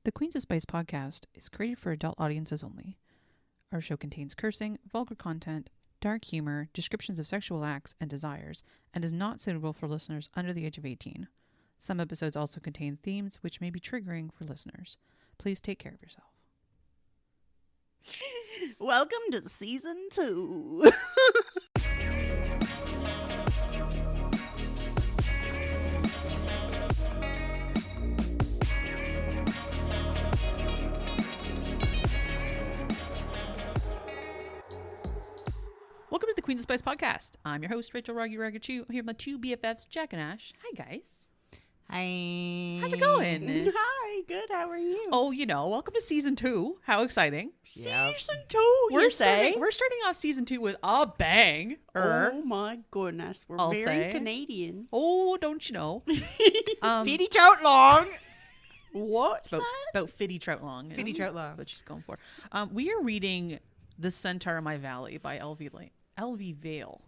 The Queens of Spice podcast is created for adult audiences only. Our show contains cursing, vulgar content, dark humor, descriptions of sexual acts and desires, and is not suitable for listeners under the age of 18. Some episodes also contain themes which may be triggering for listeners. Please take care of yourself. Welcome to season 2. Welcome to the Queens of Spice podcast. I'm your host, Rachel Roggy Ragachu. I'm here with my two BFFs, Jack and Ash. Hi, guys. Hi. How's it going? Hi, good. How are you? Oh, welcome to season 2. How exciting. Season 2, We're starting off season 2 with a bang. Oh my goodness. We're I'll very say. Canadian. Oh, don't you know? Feety trout long. What's It's about Fitty Trout Long. Fitty is Trout Long. what she's going for. We are reading The Centaur in My Valley by L.V. Vale,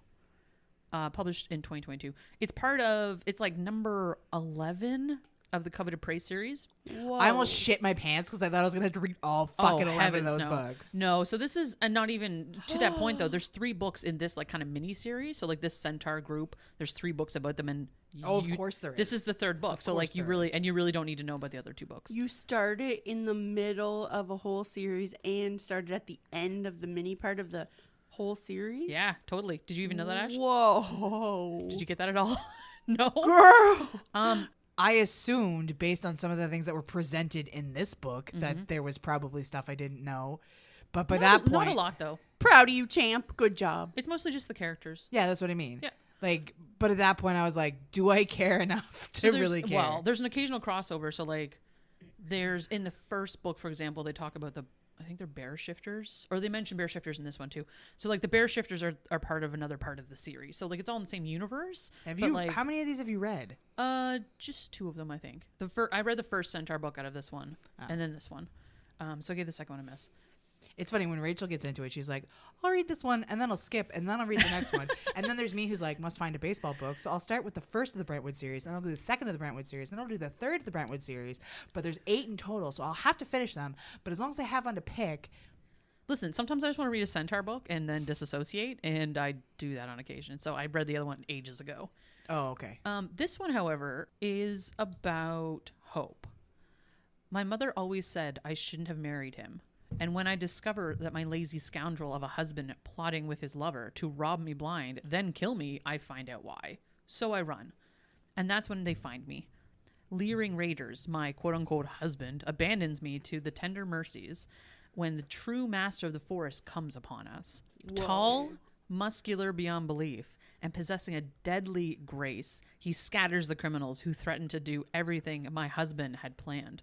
published in 2022. It's like number 11 of the Coveted Prey series. Whoa. I almost shit my pants because I thought I was going to have to read all fucking 11 of those no. books. No, so this is, and not even to that point though, there's 3 books in this like kind of mini series. So like this Centaur group, there's 3 books about them, and Of course there is. This is the 3rd book, so like you really don't need to know about the other 2 books. You started in the middle of a whole series and started at the end of the mini part of the whole series? Yeah, totally. Did you even know that, Ash? Whoa. Did you get that at all? No. Girl. I assumed, based on some of the things that were presented in this book, that there was probably stuff I didn't know. But by that point... Not a lot, though. Proud of you, champ. Good job. It's mostly just the characters. Yeah, that's what I mean. Yeah. Like, but at that point, I was like, do I care enough to really care? Well, there's an occasional crossover. So, like, there's in the first book, for example, they talk about I think they're bear shifters, or they mention bear shifters in this one too. So like the bear shifters are part of another part of the series. So like it's all in the same universe. How many of these have you read? Just 2 of them, I think. I read the first Centaur book out of this one, and then this one. So I gave the second one a miss. It's funny when Rachel gets into it, she's like, I'll read this one and then I'll skip and then I'll read the next one. And then there's me who's like, must find a baseball book. So I'll start with the first of the Brentwood series, and I'll do the second of the Brentwood series, and I'll do the third of the Brentwood series. But there's 8 in total, so I'll have to finish them. But as long as I have one to pick. Listen, sometimes I just want to read a Centaur book and then disassociate, and I do that on occasion. So I read the other one ages ago. Oh, okay. This one, however, is about hope. My mother always said I shouldn't have married him. And when I discover that my lazy scoundrel of a husband plotting with his lover to rob me blind, then kill me, I find out why. So I run. And that's when they find me. Leering raiders, my quote-unquote husband, abandons me to the tender mercies when the true master of the forest comes upon us. Whoa. Tall, muscular beyond belief, and possessing a deadly grace, he scatters the criminals who threaten to do everything my husband had planned.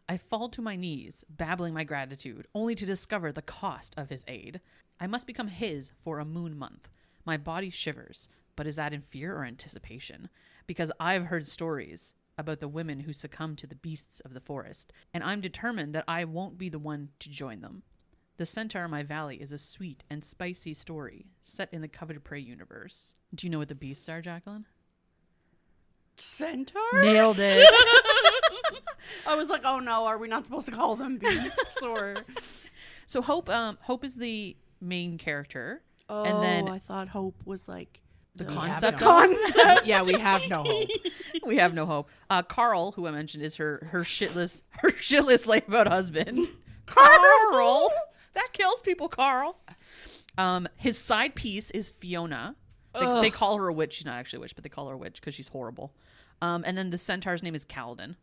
I fall to my knees, babbling my gratitude, only to discover the cost of his aid. I must become his for a moon month. My body shivers, but is that in fear or anticipation? Because I've heard stories about the women who succumb to the beasts of the forest, and I'm determined that I won't be the one to join them. The Centaur in My Valley is a sweet and spicy story set in the Coveted Prey universe. Do you know what the beasts are, Jacqueline? Centaurs? Nailed it. I was like, oh no, are we not supposed to call them beasts? Or So Hope is the main character. Oh, and then I thought Hope was like the no concept. concept. Yeah, we have no hope. We have no hope. Carl, who I mentioned, is her shitless layabout husband. Carl, that kills people. Carl. His side piece is Fiona. They call her a witch. She's not actually a witch, but they call her a witch because she's horrible. And then the centaur's name is Calden.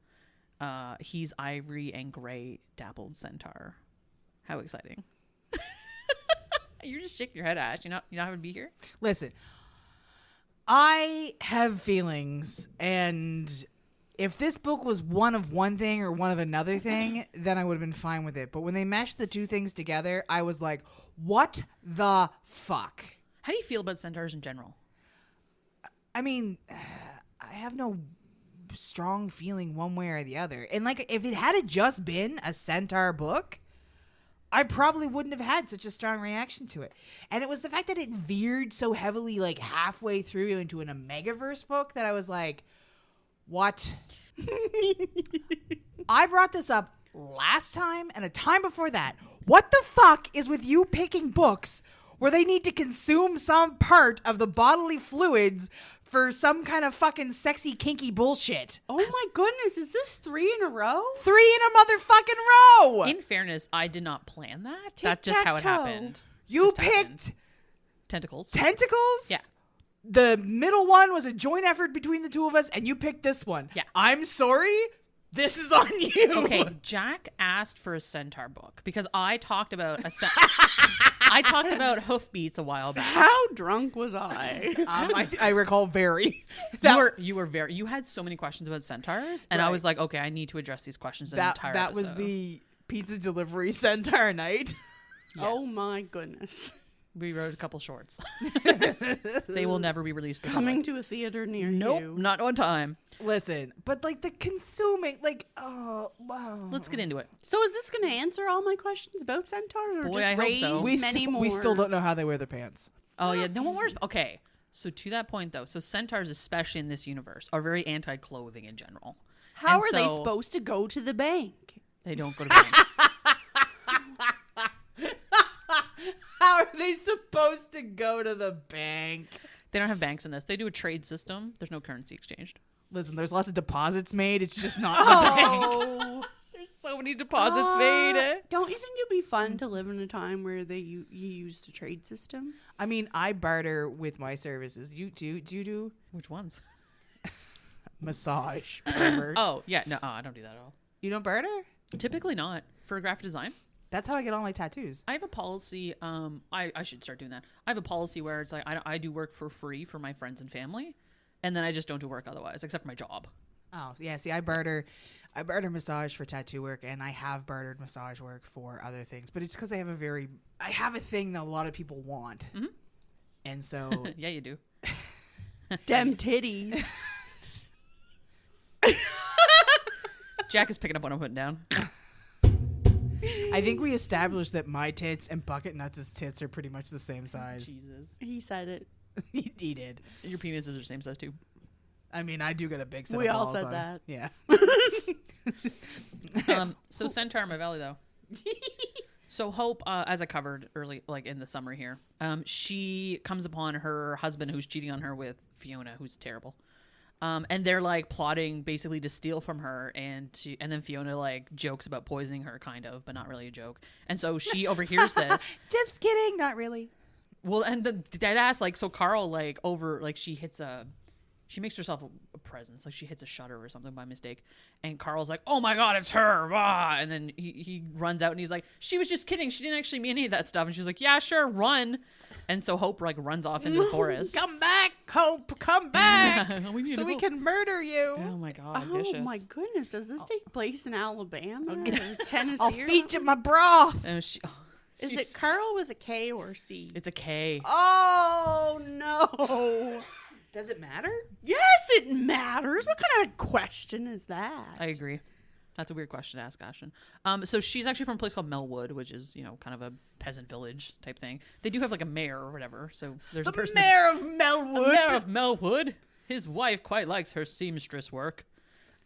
He's ivory and gray dappled centaur. How exciting. You're just shaking your head, Ash. You're not having to be here? Listen, I have feelings, and if this book was one of one thing or one of another thing, then I would have been fine with it. But when they meshed the 2 things together, I was like, what the fuck? How do you feel about centaurs in general? I mean, I have no strong feeling one way or the other. And like, if it had just been a centaur book, I probably wouldn't have had such a strong reaction to it. And it was the fact that it veered so heavily, like halfway through into an Omegaverse book, that I was like, what? I brought this up last time and a time before that. What the fuck is with you picking books where they need to consume some part of the bodily fluids for some kind of fucking sexy, kinky bullshit? Oh my goodness, is this 3 in a row? 3 in a motherfucking row! In fairness, I did not plan that. That's just how it Tic-tac-toe. happened. You Just picked happened. Tentacles. tentacles? Yeah. The middle one was a joint effort between the two of us, and you picked this one. Yeah. I'm sorry. This is on you. Okay, Jack asked for a Centaur book because I talked about I talked about hoofbeats a while back. How drunk was I? I recall very. You had so many questions about centaurs, and I Right. was like, okay, I need to address these questions in an That entire was episode. the pizza delivery centaur night. Oh Yes. my goodness. We wrote a couple shorts. They will never be released. to the Coming public. to a theater near Nope, you. not on time. Listen, but like the consuming, like, oh wow. Let's get into it. So is this going to answer all my questions about centaurs, or Boy, just I hope raise so. many more? we still don't know how they wear their pants. Oh yeah, no one wears. Okay, so to that point though, so centaurs, especially in this universe, are very anti-clothing in general. How And are they so- supposed to go to the bank? They don't go to banks. How are they supposed to go to the bank? They don't have banks in this. They do a trade system. There's no currency exchanged. Listen, there's lots of deposits made. It's just not in the bank. Oh, There's so many deposits made. Don't you think it'd be fun to live in a time where you use the trade system? I mean, I barter with my services. You do Which ones? massage. Whatever. Oh yeah, no, I don't do that at all. You don't barter? Typically not for graphic design. That's how I get all my tattoos. I have a policy. I should start doing that. I have a policy where it's like I do work for free for my friends and family, and then I just don't do work otherwise, except for my job. Oh, yeah. See, I barter massage for tattoo work, and I have bartered massage work for other things. But it's because I have a thing that a lot of people want, and so Yeah, you do. Dem titties. Jack is picking up what I'm putting down. I think we established that my tits and Bucket Nuts' tits are pretty much the same size. Jesus, He said it. he did. your penises are the same size too. I mean, I do get a big set We of all balls said on. that. Yeah. So Centaur in my valley though. So Hope, as I covered early, like in the summer here, she comes upon her husband who's cheating on her with Fiona, who's terrible. And they're like plotting basically to steal from her, and then Fiona like jokes about poisoning her, kind of, but not really a joke. And so she overhears this. Just kidding. Not really. Well, and the dead ass, like, so Carl like she makes herself a presence, like she hits a shutter or something by mistake, and Carl's like, "Oh my god, it's her!" Ah! And then he runs out and he's like, "She was just kidding. She didn't actually mean any of that stuff." And she's like, "Yeah, sure, run." And so Hope like runs off into the forest. Come back, Hope. Come back. We need so to we go. can murder you. Oh my god, Oh vicious. my goodness! Does this take place in Alabama or Tennessee? I'll feed you my broth. And Is she's- it Carl with a K or C? It's a K. Oh no! Does it matter? Yes, it matters. What kind of question is that? I agree. That's a weird question to ask, Ashton. So she's actually from a place called Melwood, which is, kind of a peasant village type thing. They do have like a mayor or whatever. So there's a person. Mayor of The Melwood. mayor of Melwood. His wife quite likes her seamstress work.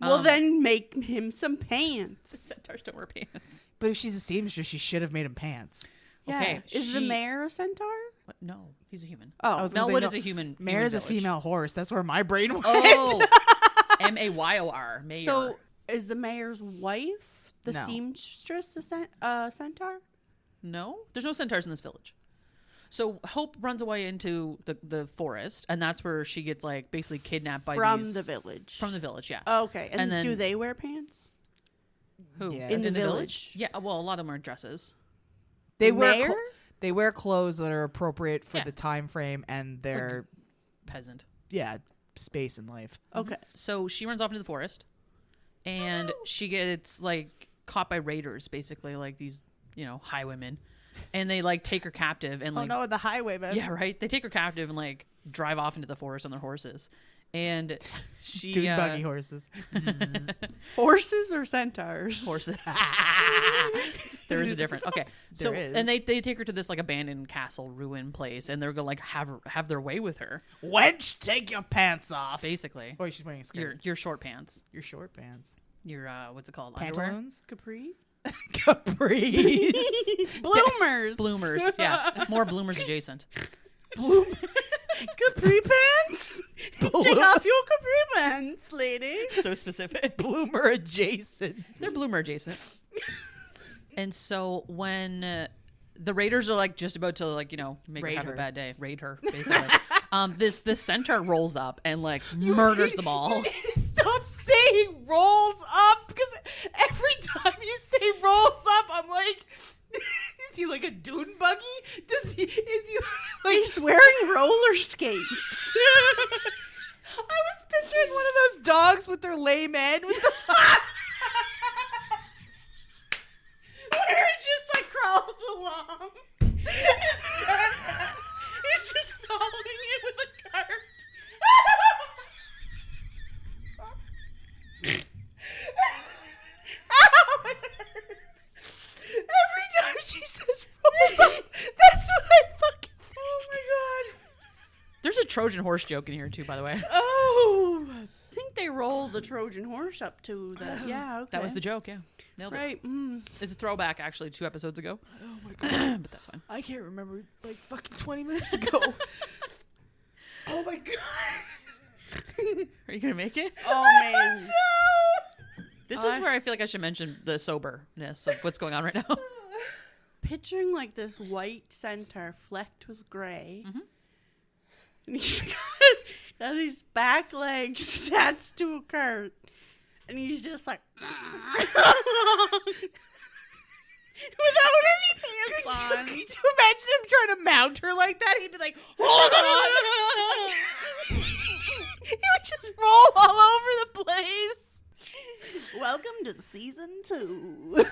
Well, then make him some pants. Centaurs don't wear pants. But if she's a seamstress, she should have made him pants. Yeah. Okay, Is the she- mayor a centaur? What? No, he's a human. Oh, I was gonna say, Melwood no, is a human. Mayor is a human village. female horse. That's where my brain went. Oh, Mayor. Mayor. So is the mayor's wife the No. seamstress the centaur? No, there's no centaurs in this village. So Hope runs away into the forest, and that's where she gets like basically kidnapped by From these, the village. From the village, yeah. Okay, and then- do they wear pants? Who Yeah. In the village? Yeah, well, a lot of them are dresses. They The wear mayor? they wear clothes that are appropriate for Yeah. the time frame and their Peasant. space in life. Okay. So she runs off into the forest, and she gets like caught by raiders, basically like these highwaymen, and they like take her captive and like the highwayman. yeah, right. They take her captive and like drive off into the forest on their horses, and she Doing buggy horses. Horses or centaurs? horses. There is a difference. Okay, so There is. and they take her to this like abandoned castle ruin place, and they're gonna like have their way with her, Wench, take your pants off. basically. Oh, she's wearing a skirt. Your short pants. Your short pants. Your what's it called? Underwear? Pantaloons? Capri? Capris. Bloomers. Bloomers. Yeah, more bloomers adjacent. Capri pants? Take off your capri pants, lady. So specific. Bloomer adjacent. They're bloomer adjacent. And so when the raiders are like just about to like make Raid her have her. a bad day, raid her basically. This centaur rolls up and like murders them all. Stop saying rolls up, because every time you say rolls up, I'm like, is he like a dune buggy? Is he like He's wearing roller skates. I was picturing one of those dogs with their lame end with the where it just like crawls along. It's just following it with a cart. Ow, it hurts. Every time she says rolls up, that's what I fucking think. Oh my god. There's a Trojan horse joke in here too, by the way. Oh, I think they roll the Trojan horse up to the. Yeah, okay. That was the joke. Yeah, nailed it. Right. It's a throwback, actually, 2 episodes ago. Oh my god. But that's fine. I can't remember like fucking 20 minutes ago. Oh my god. Are you gonna make it? Oh man. No. This is where I feel like I should mention the soberness of what's going on right now. Picturing like this white centaur flecked with gray. And he's got his back legs attached to a cart. And he's just like without any pants on. Could you imagine him trying to mount her like that? He'd be like, hold on. He would just roll all over the place. Welcome to season 2.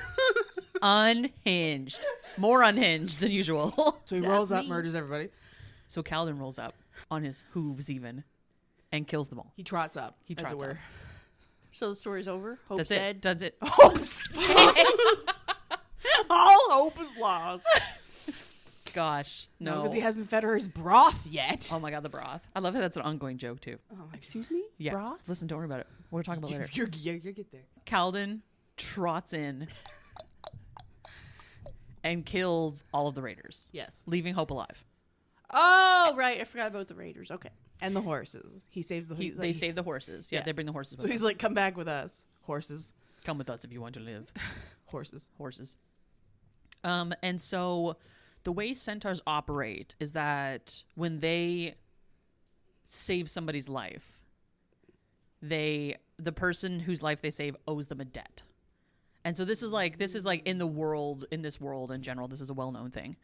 Unhinged. More unhinged than usual. So he That's rolls up, me. murders everybody. So Calden rolls up on his hooves even and kills them all. He trots up. He as it trots were. up. So the story's over. Hope's That's dead. it. That's it. All hope is lost. Gosh. No, No. because he hasn't fed her his broth yet. Oh my god, the broth. I love how that's an ongoing joke too. Excuse me? Yeah. Broth? Listen, don't worry about it. We're talking about later. You're get there. Calden trots in and kills all of the raiders, Yes. leaving Hope alive. Oh, right. I forgot about the Raiders. Okay. And the horses. He saves the horses. They save the horses. Yeah, Yeah. they bring the horses with So he's them. like, come back with us. Horses. Come with us if you want to live. Horses. Horses. And so the way centaurs operate is that when they save somebody's life, the person whose life they save owes them a debt. And so this is like in this world in general, this is a well-known thing.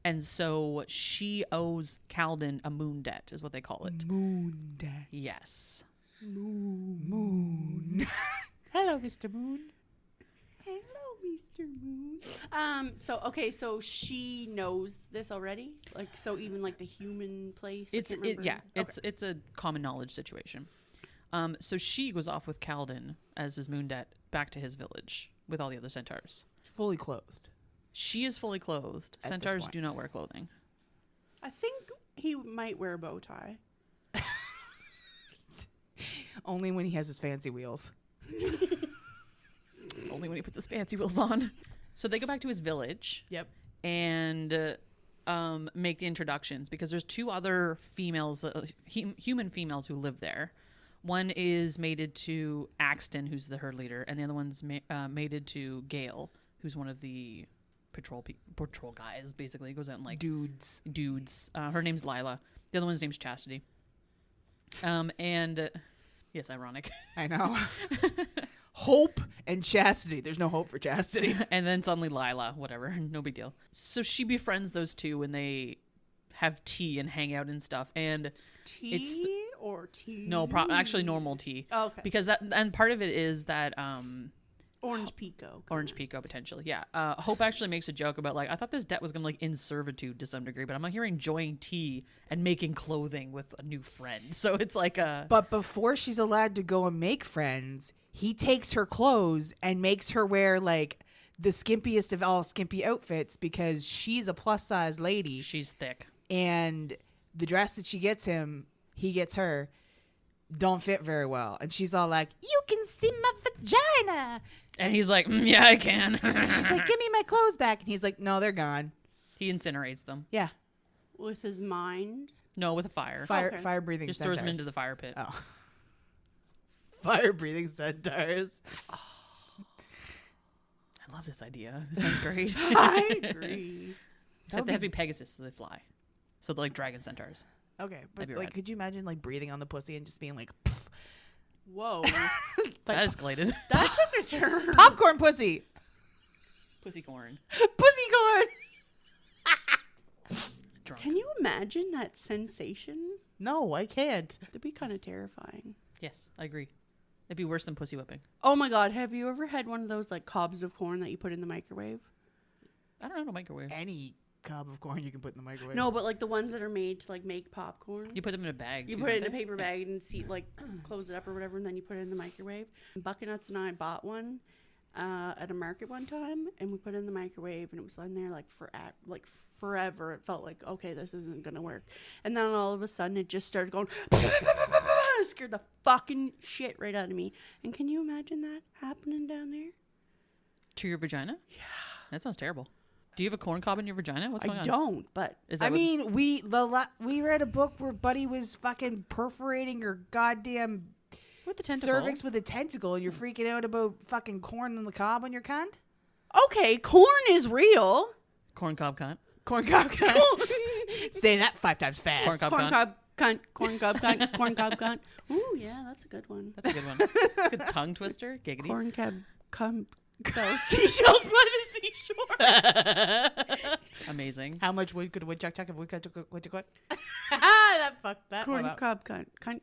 And so she owes Calden a moon debt, is what they call it. Moon debt. Yes. Moon. Hello, Mr. Moon. Hello, Mr. Moon. So she knows this already? Like, so even like the human place? I can't remember. It's a common knowledge situation. So she goes off with Calden as his moon debt back to his village with all the other centaurs. Fully clothed. She is fully clothed. At this Centaurs point. do not wear clothing. I think he might wear a bow tie. Only when he has his fancy wheels. Only when he puts his fancy wheels on. So they go back to his village. Yep. And make the introductions because there's 2 other females, human females who live there. One is mated to Axton, who's the herd leader, and the other one's mated to Gale, who's one of the patrol guys. Basically, he goes out and like Dudes. Her name's Lila. The other one's name's Chastity. And yes, ironic. I know. Hope and chastity. There's no hope for chastity. And then suddenly Lila, whatever, no big deal. So she befriends those 2 and they have tea and hang out and stuff. And Tea or tea? no, actually normal tea. Oh, okay. Because and part of it is that Orange Pico. Orange Pico potentially, yeah. Hope actually makes a joke about like I thought this debt was gonna like in servitude to some degree, but I'm out here enjoying tea and making clothing with a new friend. So it's like But before she's allowed to go and make friends, he takes her clothes and makes her wear like the skimpiest of all skimpy outfits because she's a plus size lady. she's thick. And the dress that she gets him, he gets her, don't fit very well. And she's all like, you can see my vagina. And he's like, yeah, I can. She's like, give me my clothes back. And he's like, no, they're gone. He incinerates them. Yeah. With his mind. No, with a fire. Okay. Fire breathing Just centaurs. throws him into the fire pit. Oh. Fire breathing centaurs. I love this idea. This sounds great. I agree. Except they have to be Pegasus, so they fly. So they're like dragon centaurs. Okay, but That'd be like, rad. could you imagine like breathing on the pussy and just being like, pff, Whoa. That escalated. That took a turn. popcorn pussy, Pussy corn. pussy corn? Drunk. Can you imagine that sensation? No, I can't. That'd be kind of terrifying. Yes, I agree. It'd be worse than pussy whipping. Oh my God. Have you ever had one of those like cobs of corn that you put in the microwave? I don't know, no microwave. Any cob of corn you can put in the microwave. No, but like the ones that are made to like make popcorn. You put them in a bag. You too, put it in don't a they? paper Yeah. bag and like close it up or whatever, and then you put it in the microwave. Bucketnuts and I bought one at a market one time, and we put it in the microwave, and it was in there like forever. It felt like, okay, this isn't gonna work, and then all of a sudden it just started going. It scared the fucking shit right out of me. And can you imagine that happening down there? To your vagina? Yeah. That sounds terrible. Do you have a corn cob in your vagina? What's going I on? don't, but Is that I what- mean, we read a book where Buddy was fucking perforating her goddamn with the tentacle. cervix with a tentacle, and you're freaking out about fucking corn on the cob on your cunt? okay, corn is real. Corn cob cunt. Corn cob cunt. Say that 5 times fast. Corn cob Corn cunt. cob cunt, corn cob cunt, corn cob cunt. Ooh, yeah, that's a good one. That's a good one. That's a good tongue twister. Giggity. Corn cob sells seashells by the seashore. Amazing. How much wood could a woodchuck chuck if woodchuck took woodchuck? That fucked that Corn one up. cob cunt, corn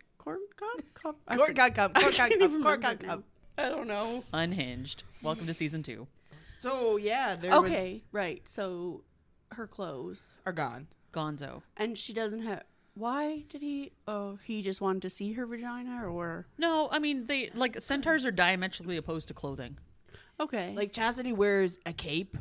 cob. I Corn forget- cob cup. I Corn can't cob even cup. Corn remember cob now. cup. I don't know. Unhinged. Welcome to season 2. So yeah, there Okay, right. So her clothes, are gone. Gonzo. and she doesn't have. Why did he? Oh, he just wanted to see her vagina, or No, I mean, they like centaurs are diametrically opposed to clothing. okay, Like Chastity wears a cape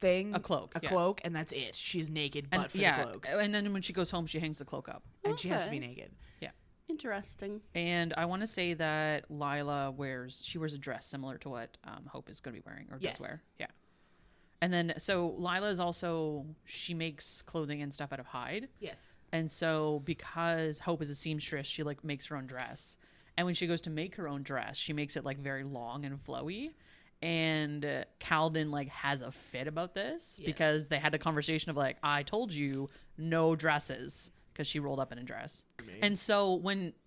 thing, A cloak, yeah. cloak, and that's it. She's naked And but for yeah, the cloak, and then when she goes home, she hangs the cloak up. and she has to be Okay. naked. Yeah. interesting. And I want to say that Lila wears a dress similar to what Hope is going to be wearing or Yes. does wear. Yeah. And then so Lila is also she makes clothing and stuff out of hide. Yes. And so because Hope is a seamstress, she like makes her own dress. And when she goes to make her own dress, she makes it like very long and flowy. And Calden like has a fit about this because they had a conversation of like, I told you no dresses because she rolled up in a dress. And so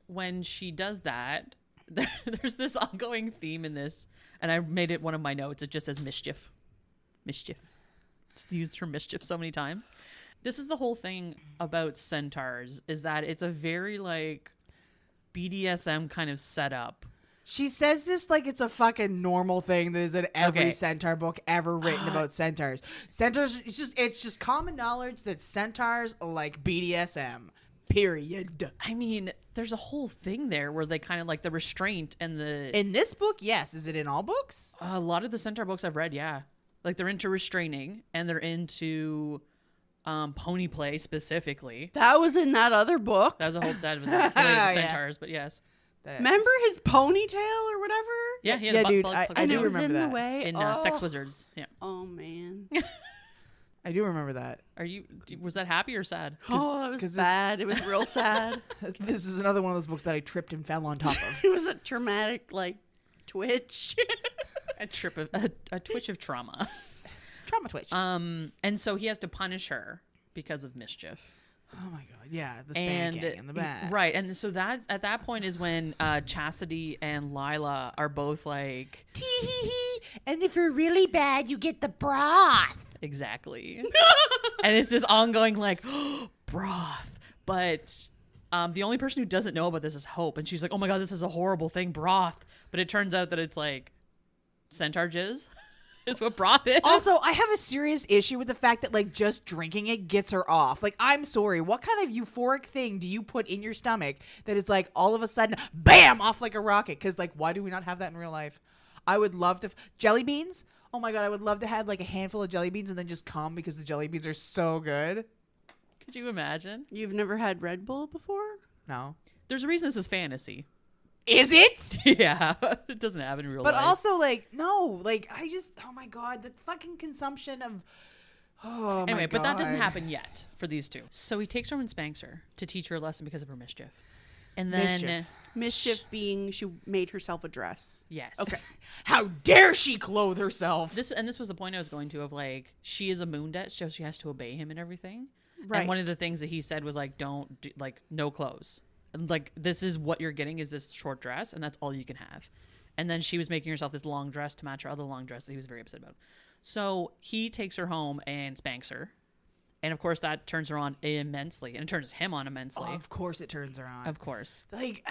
when she does that, there's this ongoing theme in this, and I made it one of my notes. It just says mischief. Just used her mischief so many times. This is the whole thing about centaurs is that it's a very like BDSM kind of setup. She says this like it's a fucking normal thing that is in every Okay. centaur book ever written about centaurs. Centaurs, it's just common knowledge that centaurs like BDSM. Period. I mean, there's a whole thing there where they kind of like the restraint and the In this book, yes. Is it in all books? a lot of the centaur books I've read, yeah, like they're into restraining and they're into pony play specifically. That was in that other book. That was related to Yeah. centaurs, but yes, Remember his ponytail or whatever? yeah, he had Yeah, a dude, bug I plug do it was remember in that. the way. in oh. Sex Wizards. Yeah, Oh man. I do remember that. was that happy or sad? Oh, it 'cause was this- bad. It was real sad. This is another one of those books that I tripped and fell on top of. It was a traumatic like twitch. A twitch of trauma. Trauma twitch. And so he has to punish her because of mischief. Oh my god, yeah, the spanking and the bat. Right, and so that's at that point is when Chastity and Lila are both like Tee-hee-hee. And if you're really bad, you get the broth. exactly, and it's this ongoing like broth. But the only person who doesn't know about this is Hope, and she's like, "Oh my god, this is a horrible thing, broth." But it turns out that it's like centaur jizz. Is what broth is. Also, I have a serious issue with the fact that like just drinking it gets her off. Like, I'm sorry, what kind of euphoric thing do you put in your stomach that is like all of a sudden, bam, off like a rocket? Because like, why do we not have that in real life? I would love to jelly beans. Oh my god, I would love to have like a handful of jelly beans and then just come because the jelly beans are so good. Could you imagine? You've never had Red Bull before? No. There's a reason this is fantasy. Is it? Yeah, it doesn't happen in real But life. also, like, no, like, oh my God, the fucking consumption of, oh anyway, my God. but that doesn't happen yet for these two. So he takes her and spanks her to teach her a lesson because of her mischief. And then... Mischief being she made herself a dress. Yes. Okay. How dare she clothe herself? This was the point I was going to of, like, she is a moon debt, so she has to obey him and everything. Right. And one of the things that he said was, like, don't, do, like, no clothes. And, like, this is what you're getting is this short dress, and that's all you can have. And then she was making herself this long dress to match her other long dress that he was very upset about. So he takes her home and spanks her. And, of course, that turns her on immensely. And it turns him on immensely. Of course it turns her on. Of course. Like,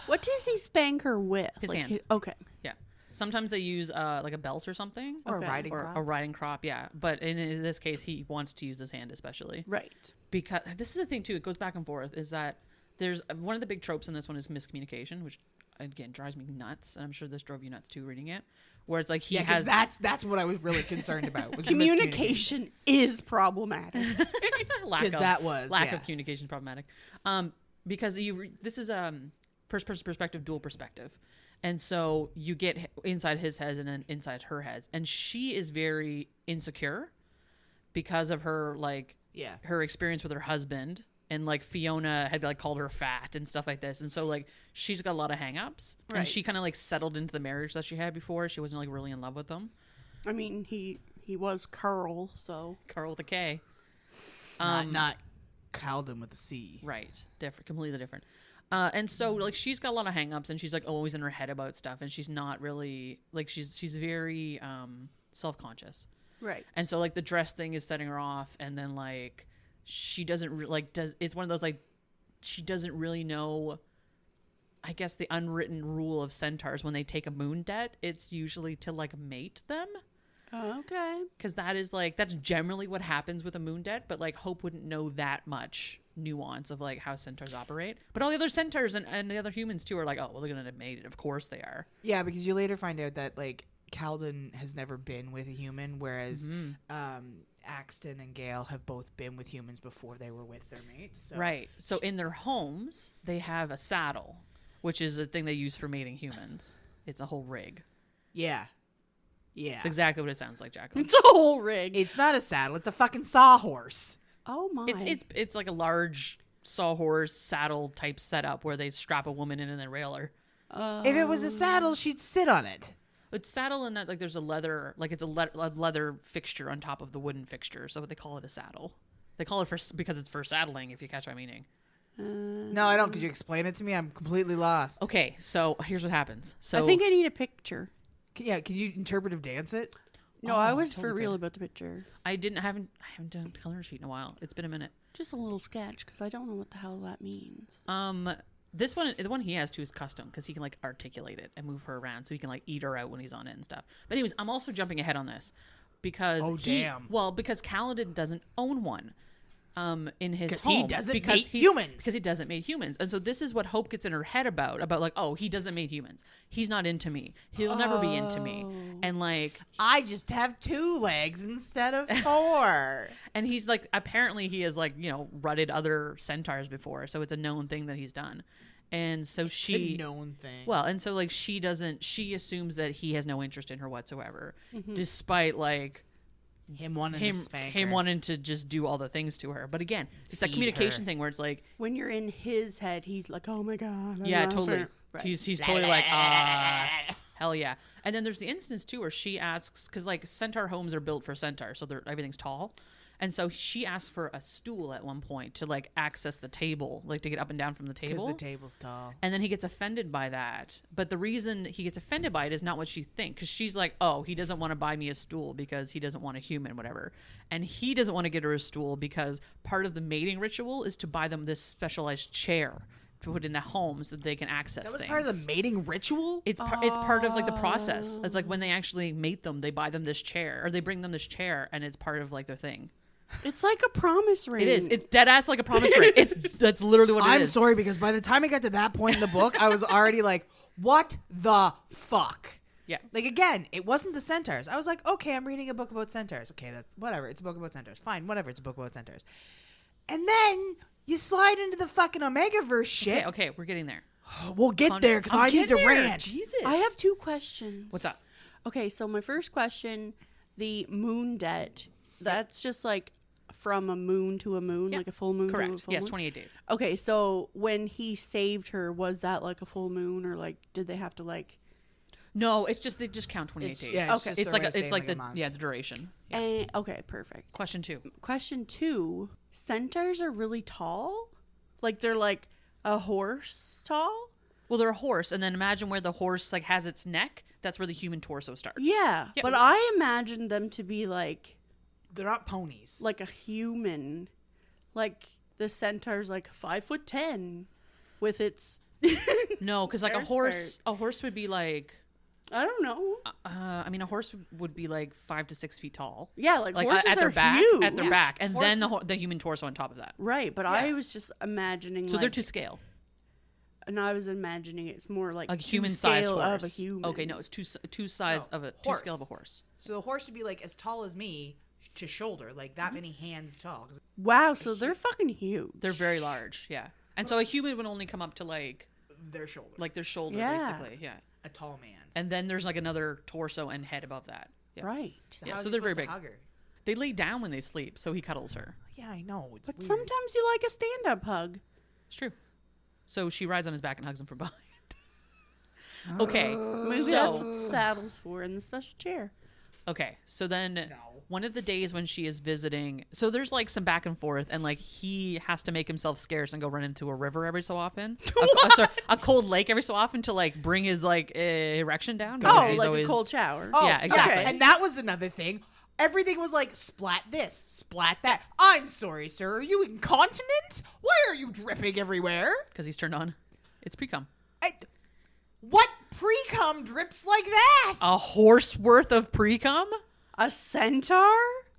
What does he spank her with? His Like, hand. Okay. Yeah. Sometimes they use, like, a belt or something. or Okay. a riding Or crop. a riding crop, yeah. But in this case, he wants to use his hand especially. Right. Because this is the thing, too. It goes back and forth. Is that there's one of the big tropes in this one is miscommunication, which, again, drives me nuts. And I'm sure this drove you nuts, too, reading it. Where it's like he has... that's what I was really concerned about. Was the Communication is problematic. lack 'Cause of, that was, lack yeah. of communication is problematic. Because this is first person perspective, dual perspective. And so you get inside his head and then inside her head. And she is very insecure because of her, like, Yeah. her experience with her husband. And, like, Fiona had, like, called her fat and stuff like this. And so, like, she's got a lot of hang-ups. Right. And she kind of, like, settled into the marriage that she had before. She wasn't, like, really in love with them. I mean, he was Carl, so. Carl with a K. Not Calden with a C. Right. Different. Completely different. And so, like, she's got a lot of hang-ups. And she's, like, always in her head about stuff. And she's not really, like, she's very self-conscious. Right. And so, like, the dress thing is setting her off. And then, like... she doesn't it's one of those, like, she doesn't really know, I guess, the unwritten rule of centaurs. When they take a moon debt, it's usually to, like, mate them, Okay. because that is, like, that's generally what happens with a moon debt. But, like, Hope wouldn't know that much nuance of, like, how centaurs operate. But all the other centaurs and the other humans too are like, oh well, they're gonna mate it. Of course they are. Yeah, because you later find out that, like, Calden has never been with a human, whereas Axton and Gale have both been with humans before they were with their mates. So. Right. So in their homes, they have a saddle, which is a thing they use for mating humans. It's a whole rig. Yeah. Yeah. It's exactly what it sounds like, Jacqueline. It's a whole rig. It's not a saddle. It's a fucking sawhorse. Oh my. It's like a large sawhorse saddle type setup where they strap a woman in and then rail her. If it was a saddle, she'd sit on it. It's saddle in that, like, there's a leather, like, it's a leather fixture on top of the wooden fixture, so they call it a saddle. They call it because it's for saddling, if you catch my meaning. No, I don't. Could you explain it to me? I'm completely lost. Okay, so here's what happens. So I think I need a picture. Yeah, can you interpretive dance it? No, Oh, I was totally for real could. about the picture. I haven't done a color sheet in a while. It's been a minute. Just a little sketch, because I don't know what the hell that means. This one, the one he has too, is custom because he can, like, articulate it and move her around, so he can, like, eat her out when he's on it and stuff. But anyways, I'm also jumping ahead on this because because Calden doesn't own one in his home he doesn't mate humans. Because he doesn't mate humans, and so this is what Hope gets in her head about like, oh, he doesn't mate humans. He's not into me. He'll never be into me. And, like, I just have 2 legs instead of 4. and he's like, apparently he has, like, you know, rutted other centaurs before, so it's a known thing that he's done. And so A known thing. well, and so, like, she assumes that he has no interest in her whatsoever, despite, like, him wanting to spank her. him wanting to just do all the things to her. But again, it's that Feed communication her. thing where it's like, When you're in his head, he's like, oh my God. I yeah, love totally. her. Right. He's totally like, hell yeah. And then there's the instance too where she asks, because, like, centaur homes are built for centaurs, so everything's tall. And so she asks for a stool at one point to, like, access the table, like, to get up and down from the table. Because the table's tall. And then he gets offended by that. But the reason he gets offended by it is not what she thinks. Because she's like, oh, he doesn't want to buy me a stool because he doesn't want a human, whatever. And he doesn't want to get her a stool because part of the mating ritual is to buy them this specialized chair to put in the home so that they can access That was things. part of the mating ritual? It's part of, like, the process. It's like when they actually mate them, they buy them this chair. Or they bring them this chair, and it's part of, like, their thing. It's like a promise ring. It is. It's dead ass like a promise ring. That's literally what it I'm is. sorry, because by the time I got to that point in the book, I was already like, what the fuck? Yeah. Like, again, it wasn't the centaurs. I was like, okay, I'm reading a book about centaurs. Okay, that's whatever. It's a book about centaurs. Fine, whatever. It's a book about centaurs. And then You slide into the fucking Omegaverse shit. Okay, we're getting there. We'll get there because I need to rant. Jesus. I have 2 questions. What's up? Okay, so my first question, the moon debt, that's just like from a moon to a moon, like a full moon to a Correct. full Yes, moon? 28 days. Okay, so when he saved her, was that like a full moon, or like did they have to like... No, it's just they just count 28 days. Yeah, Okay. just It's their like way of it's saying, like a the month. the duration. Yeah. Okay, perfect. Question 2. Question 2, centaurs are really tall? Like they're like a horse tall? Well, they're a horse, and then imagine where the horse like has its neck. That's where the human torso starts. Yeah, Yeah. but I imagined them to be like They're not ponies. a human. Like the centaur's like 5'10" with its... No, because like a horse would be like, I don't know. I mean, a horse would be like 5 to 6 feet tall. Yeah, like horses at their are back, huge. at their back, and then Horses- the human torso on top of that. Right, but I was just imagining So like, they're to scale, and I was imagining it's more like like to human size scale horse. of a human. Okay, no, it's two size No, of a horse. scale of a horse. So the horse would be like as tall as me to shoulder, like that many hands tall. 'Cause Wow, so they're fucking huge. They're very large, yeah. And so a human would only come up to like their shoulder, their shoulder, Yeah. basically, yeah. a tall man. And then there's like another torso and head above that. Yeah. Right. Yeah, how's so he they're very supposed to big. hug her? They lay down when they sleep, so he cuddles her. Yeah, I know. It's But weird. sometimes you like a stand-up hug. It's true. So she rides on his back and hugs him from behind. Okay. Maybe that's So what the saddle's for in the special chair. okay. So then No. one of the days when she is visiting, so there's like some back and forth, and like he has to make himself scarce and go run into a river every so often, a cold lake every so often to like bring his like erection down. because Oh, he's like always, a cold shower. Oh, Yeah, exactly. And that was another thing. Everything was like splat this, splat that. I'm sorry, sir. Are you incontinent? Why are you dripping everywhere? because he's turned on. It's pre-cum. What pre-cum drips like that? A horse worth of pre-cum? A centaur?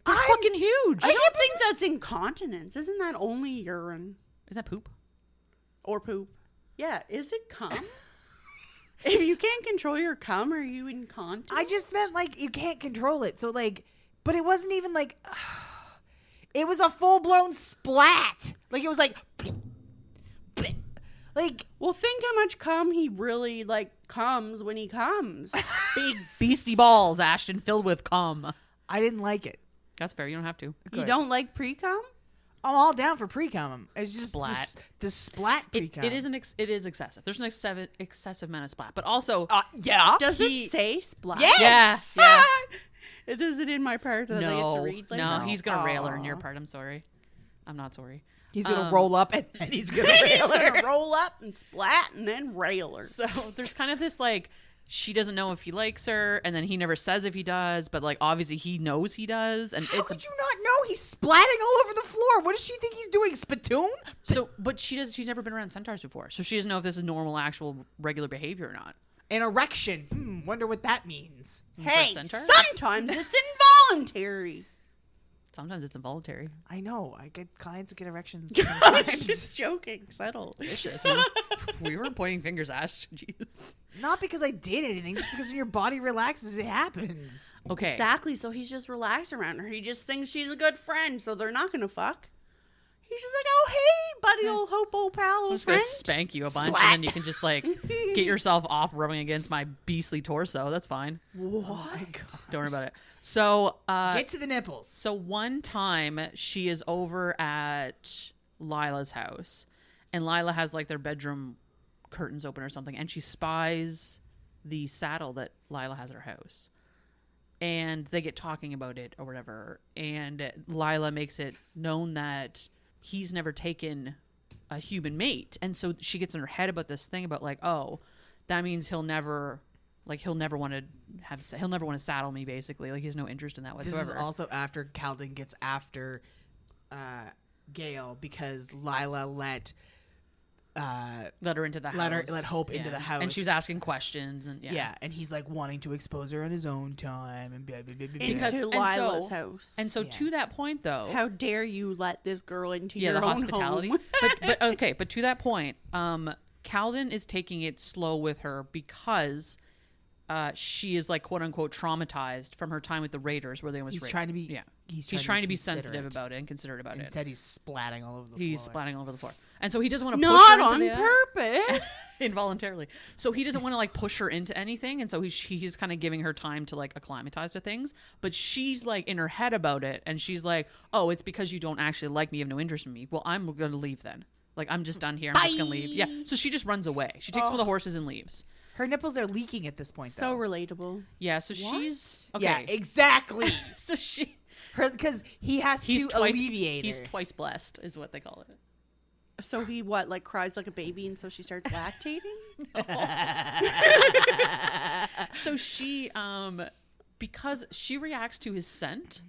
They're fucking huge. I don't think that's incontinence. Isn't that only urine Is that poop? or poop? Yeah, is it cum? If you can't control your cum, are you incontinent? I just meant like you can't control it. So like, but it wasn't even like, it was a full-blown splat. Like it was like, like Well, think how much cum he really like comes when he comes. Big beastie balls, Ashton, filled with cum. I didn't like it. That's fair. You don't have to. You Good. don't like pre-cum? I'm all down for pre-cum. It's just Splat. the splat pre-cum. It is excessive. There's an excessive amount of splat, but also yeah. Does He- it say splat? Yes. Yeah. It is it in my part that I get to no, read later? no, he's gonna rail her in your Aw. part. I'm sorry. I'm not sorry. He's gonna Um, roll up and then he's gonna He's rail her. gonna roll up and splat and then rail her. So there's kind of this like she doesn't know if he likes her, and then he never says if he does, but like obviously he knows he does, and How it's could you not know? He's splatting all over the floor. What does she think he's doing? Spittoon? so. But she's never been around centaurs before, so she doesn't know if this is normal, actual, regular behavior or not. An erection. Wonder what that means. For a Hey, centaur? sometimes it's involuntary. Sometimes it's involuntary. I know. I get clients that get erections I'm sometimes. just joking. Settle. Vicious. We were pointing fingers, Ash. Jeez. Not because I did anything, just because when your body relaxes, it happens. Okay. Exactly. So he's just relaxed around her. He just thinks she's a good friend, so they're not gonna fuck. He's just like, oh hey, buddy, old hope, old pal, I'm old just gonna friend. spank you a bunch, Splat. and then you can just like get yourself off rubbing against my beastly torso. That's fine. What? Don't worry about it. So, Get to the nipples. so one time she is over at Lila's house, and Lila has like their bedroom curtains open or something, and she spies the saddle that Lila has at her house. And they get talking about it or whatever, and Lila makes it known that he's never taken a human mate, and so she gets in her head about this thing about like, oh, that means he'll never want to saddle me, basically. Like he has no interest in that This whatsoever. is also after Calden gets after Gale because Lila let her into the house. let Hope into the house. and she's asking questions, and yeah. And he's like wanting to expose her on his own time and blah, blah, blah, blah, blah. Because- Into and so- Lila's house. And so Yeah. to that point, though, How dare you let this girl into yeah, your the own hospitality. home? but to that point, Calden is taking it slow with her because she is like quote unquote traumatized from her time with the Raiders, where they almost He's raped. trying to be yeah. he's trying to be considerate. sensitive about it and considerate about it. Instead, he's splatting all over the floor. He's splatting all over the floor. And so he doesn't want to push Not her on into purpose. involuntarily. So he doesn't want to like push her into anything. And so he's kind of giving her time to like acclimatize to things. But she's like in her head about it. And she's like, oh, it's because you don't actually like me. You have no interest in me. Well, I'm going to leave then. Like, I'm just done here. I'm just going to leave. Yeah. So she just runs away. She takes one of the horses and leaves. Her nipples are leaking at this point, So though. relatable. Yeah. So she's okay. Yeah, exactly. So she. Because he has to alleviate her. He's twice blessed, is what they call it. So he like cries like a baby, and so she starts lactating. So she, because she reacts to his scent,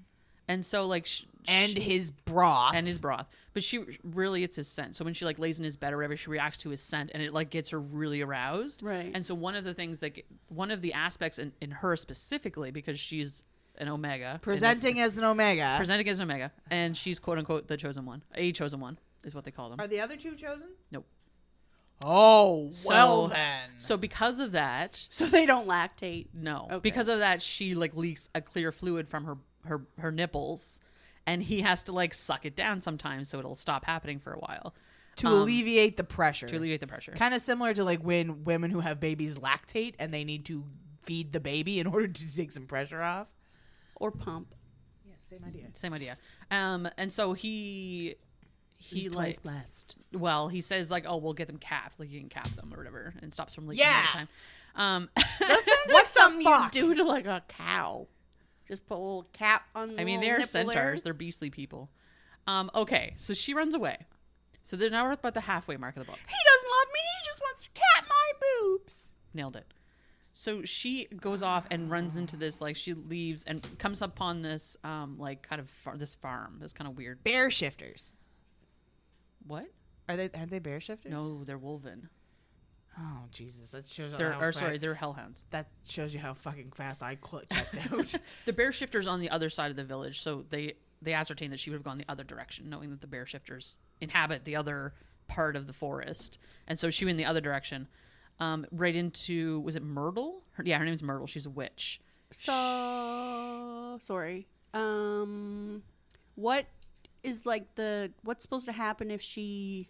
and so like and his broth. but it's his scent. So when she like lays in his bed or whatever, she reacts to his scent, and it like gets her really aroused. Right. And so one of the aspects in her specifically, because she's an omega, Presenting as an omega. and she's quote unquote the chosen one, a chosen one is what they call them. Are the other two chosen? Nope. Oh, well So- then. So because of that, So they don't lactate. no, Okay. because of that, she like leaks a clear fluid from her nipples, and he has to like suck it down sometimes so it'll stop happening for a while To alleviate the pressure. to alleviate the pressure. Kind of similar to like when women who have babies lactate and they need to feed the baby in order to take some pressure off. Or pump. Yeah, same idea. Same idea. And so he He's like twice blessed. well he says like, oh, we'll get them capped, like you can cap them or whatever, and stops from leaking all Yeah. the time. That sounds like something you do to like a cow. Just put a little cap on the I mean, little they're nipple centaurs. there. They're beastly people. Okay, so she runs away. So they're now about the halfway mark of the book. He doesn't love me. He just wants to cap my boobs. Nailed it. So she goes off and runs into this, like she leaves and comes upon this, like kind of this farm. This kind of weird. Bear shifters. What? Aren't they bear shifters? No, they're wolven. Oh Jesus, that shows They're hellhounds. That shows you how fucking fast I checked out. The bear shifters on the other side of the village, so they ascertained that she would have gone the other direction, knowing that the bear shifters inhabit the other part of the forest, and so she went in the other direction, right into, was it Myrtle? Her name is Myrtle. She's a witch. So sorry. What is like what's supposed to happen if she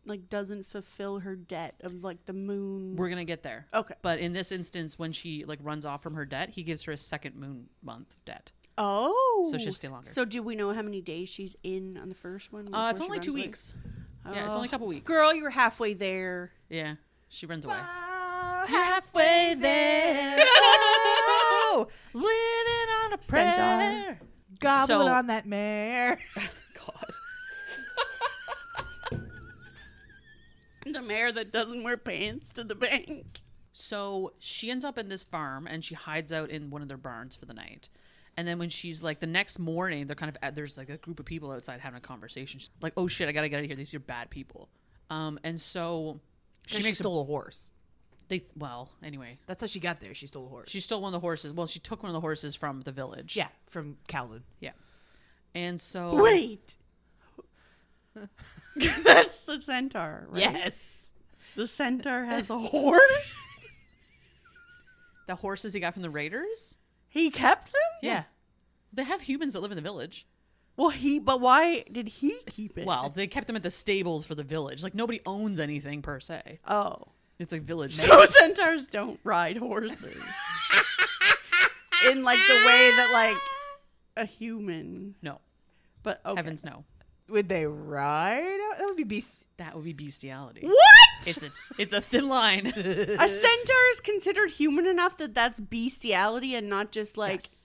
like doesn't fulfill her debt of like the moon? We're gonna get there. Okay. But in this instance, when she like runs off from her debt, he gives her a second moon month debt. Oh. So she'll stay longer. So do we know how many days she's in on the first one? It's only 2 weeks. Yeah, it's only a couple weeks. Girl, you were halfway there. Yeah, she runs away. Halfway there. Oh, living on a prayer. Centaur. Gobbling So- on that mare. God. The mare that doesn't wear pants to the bank. So she ends up in this farm and she hides out in one of their barns for the night. And then when she's like, the next morning, they're kind of there's like a group of people outside having a conversation. She's like, oh shit, I gotta get out of here. These are bad people. And so She stole a horse. Anyway, That's how she got there. She stole a horse. she stole one of the horses. Well, she took one of the horses from the village. Yeah, from Calden. Yeah. And so. Wait. That's the centaur, right? Yes. The centaur has a horse? The horses he got from the raiders? He kept them? Yeah. They have humans that live in the village. Well, but why did he keep it? Well, they kept them at the stables for the village. Like, nobody owns anything per se. Oh. It's like village. So centaurs don't ride horses. In like the way that like a human. No. But okay. Heavens no. Would they ride? That would be beast. That would be bestiality. What? It's a thin line. A centaur is considered human enough that that's bestiality and not just like. Yes.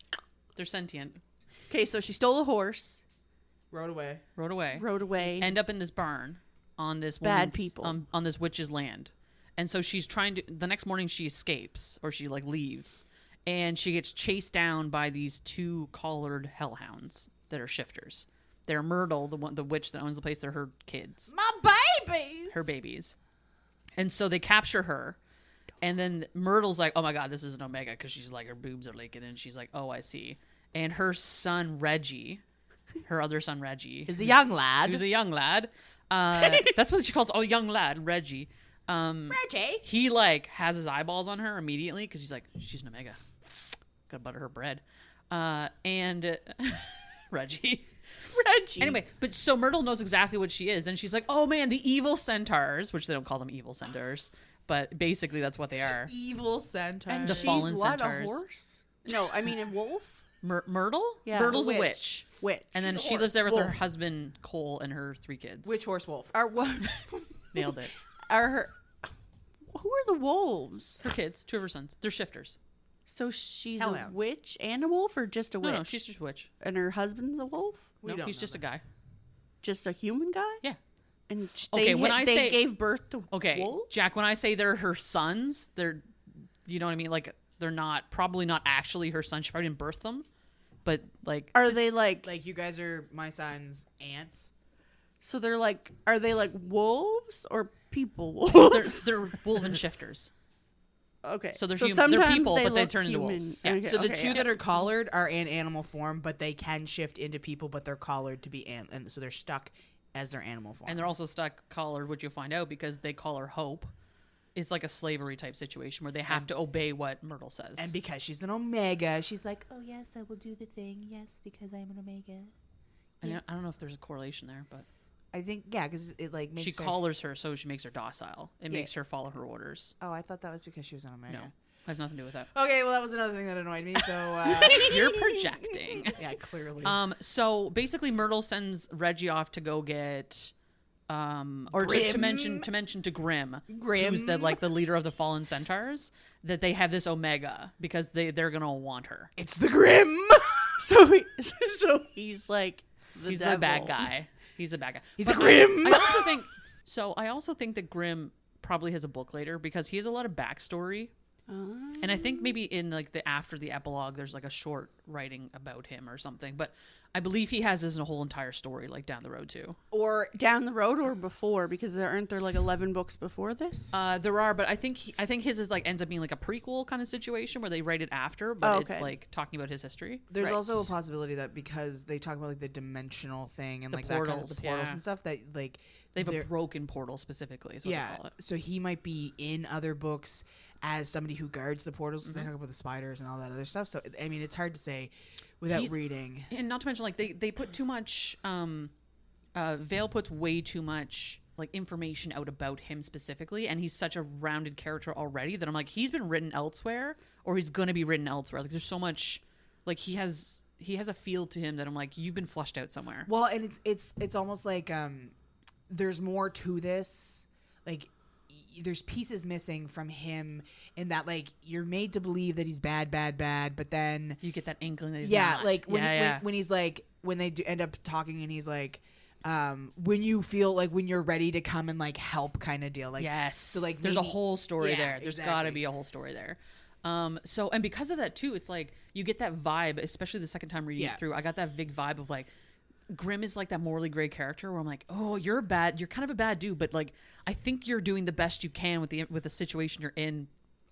They're sentient. Okay, so she stole a horse, Rode away. Rode away. rode away. End up in this barn on this Bad woman's- people. on this witch's land. And so she's trying to, the next morning she escapes, or she like leaves, and she gets chased down by these two collared hellhounds that are shifters. They're Myrtle, the witch that owns the place. They're her kids, My babies. her babies. And so they capture her. And then Myrtle's like, oh my God, this is an Omega, because she's like, her boobs are leaking. And she's like, oh, I see. And her son, Reggie, her other son, Reggie. Is a young lad. Who's a young lad. That's what she calls, oh, young lad, Reggie. Reggie. He like has his eyeballs on her immediately because he's like, she's an Omega. Gotta butter her bread. And Reggie. Reggie. Anyway, but so Myrtle knows exactly what she is, and she's like, "Oh man, the evil centaurs," which they don't call them evil centaurs, but basically that's what they are. Evil centaur. And The she's fallen what, centaurs. a horse? No, I mean a wolf? Myrtle? Yeah. Myrtle's A a witch. witch. Witch. And then She's a she horse. lives there with her Wolf. husband Cole and her 3 kids. Which horse wolf? Are what? Nailed it. Are her? Who are the wolves? Her kids, 2 of her sons. They're shifters. So she's a Hellhounds. witch and a wolf, or just a witch? No, she's just a witch. And her husband's a wolf? We No, don't he's know just a that. guy. Just a human guy? Yeah. And Okay, when I they say- gave birth to Okay, wolves? Jack, when I say they're her sons, they're, you know what I mean? Like, they're probably not actually her sons. She probably didn't birth them. But, like. Are this- they like? Like, you guys are my son's aunts. So they're like? Are they like wolves or people wolves? They're wolven shifters. Okay. So they're sometimes they're people, but they look turn into human. wolves. Yeah. Okay, So the okay, two yeah. that are collared are in animal form, but they can shift into people, but they're collared to be and so they're stuck as their animal form. And they're also stuck collared, which you'll find out because they call her Hope. It's like a slavery type situation where they have to obey what Myrtle says. And because she's an omega, she's like, oh yes, I will do the thing. Yes, because I'm an omega. And I don't know if there's a correlation there, but I think yeah, because it like makes she her. collars her so she makes her docile. It Yeah. makes her follow her orders. Oh, I thought that was because she was an omega. No, has nothing to do with that. Okay, well that was another thing that annoyed me. So You're projecting. yeah, clearly. So basically, Myrtle sends Reggie off to go get, or to mention to Grimm, who's the Grimm. the leader of the fallen centaurs, that they have this Omega because they're gonna want her. It's the Grim. So he's like He's devil. the bad guy. He's a bad guy. He's But a Grimm. I also think that Grimm probably has a book later because he has a lot of backstory. And I think maybe in like after the epilogue, there's like a short writing about him or something. But I believe he has his whole entire story like down the road too. Or down the road or before, because aren't there like 11 books before this? There are, but I think his is like ends up being like a prequel kind of situation where they write it after, but okay. it's like talking about his history. There's Right. also a possibility that because they talk about like the dimensional thing and The like that kind of portals, the portals yeah. and stuff that like They have they're- a broken portal specifically, is what they call it. So he might be in other books as somebody who guards the portals. Mm-hmm. They talk about the spiders and all that other stuff. So I mean, it's hard to say without He's- reading. And not to mention, like they put too much. Vale puts way too much like information out about him specifically, and he's such a rounded character already that I'm like, he's been written elsewhere, or he's gonna be written elsewhere. Like there's so much, like he has a feel to him that I'm like, you've been flushed out somewhere. Well, and it's almost like there's more to this. Like there's pieces missing from him in that like you're made to believe that he's bad, but then You get that inkling that he's yeah, not. like Yeah. when he's like when they do end up talking and he's like when you feel like when you're ready to come and like help kind of deal like yes. so like there's a maybe- whole story yeah, there. There's got to exactly. be a whole story there. So and because of that too, it's like you get that vibe, especially the second time reading Yeah. it through. I got that big vibe of like Grimm is like that morally gray character where I'm like, oh, you're kind of a bad dude, but like I think you're doing the best you can with the situation you're in.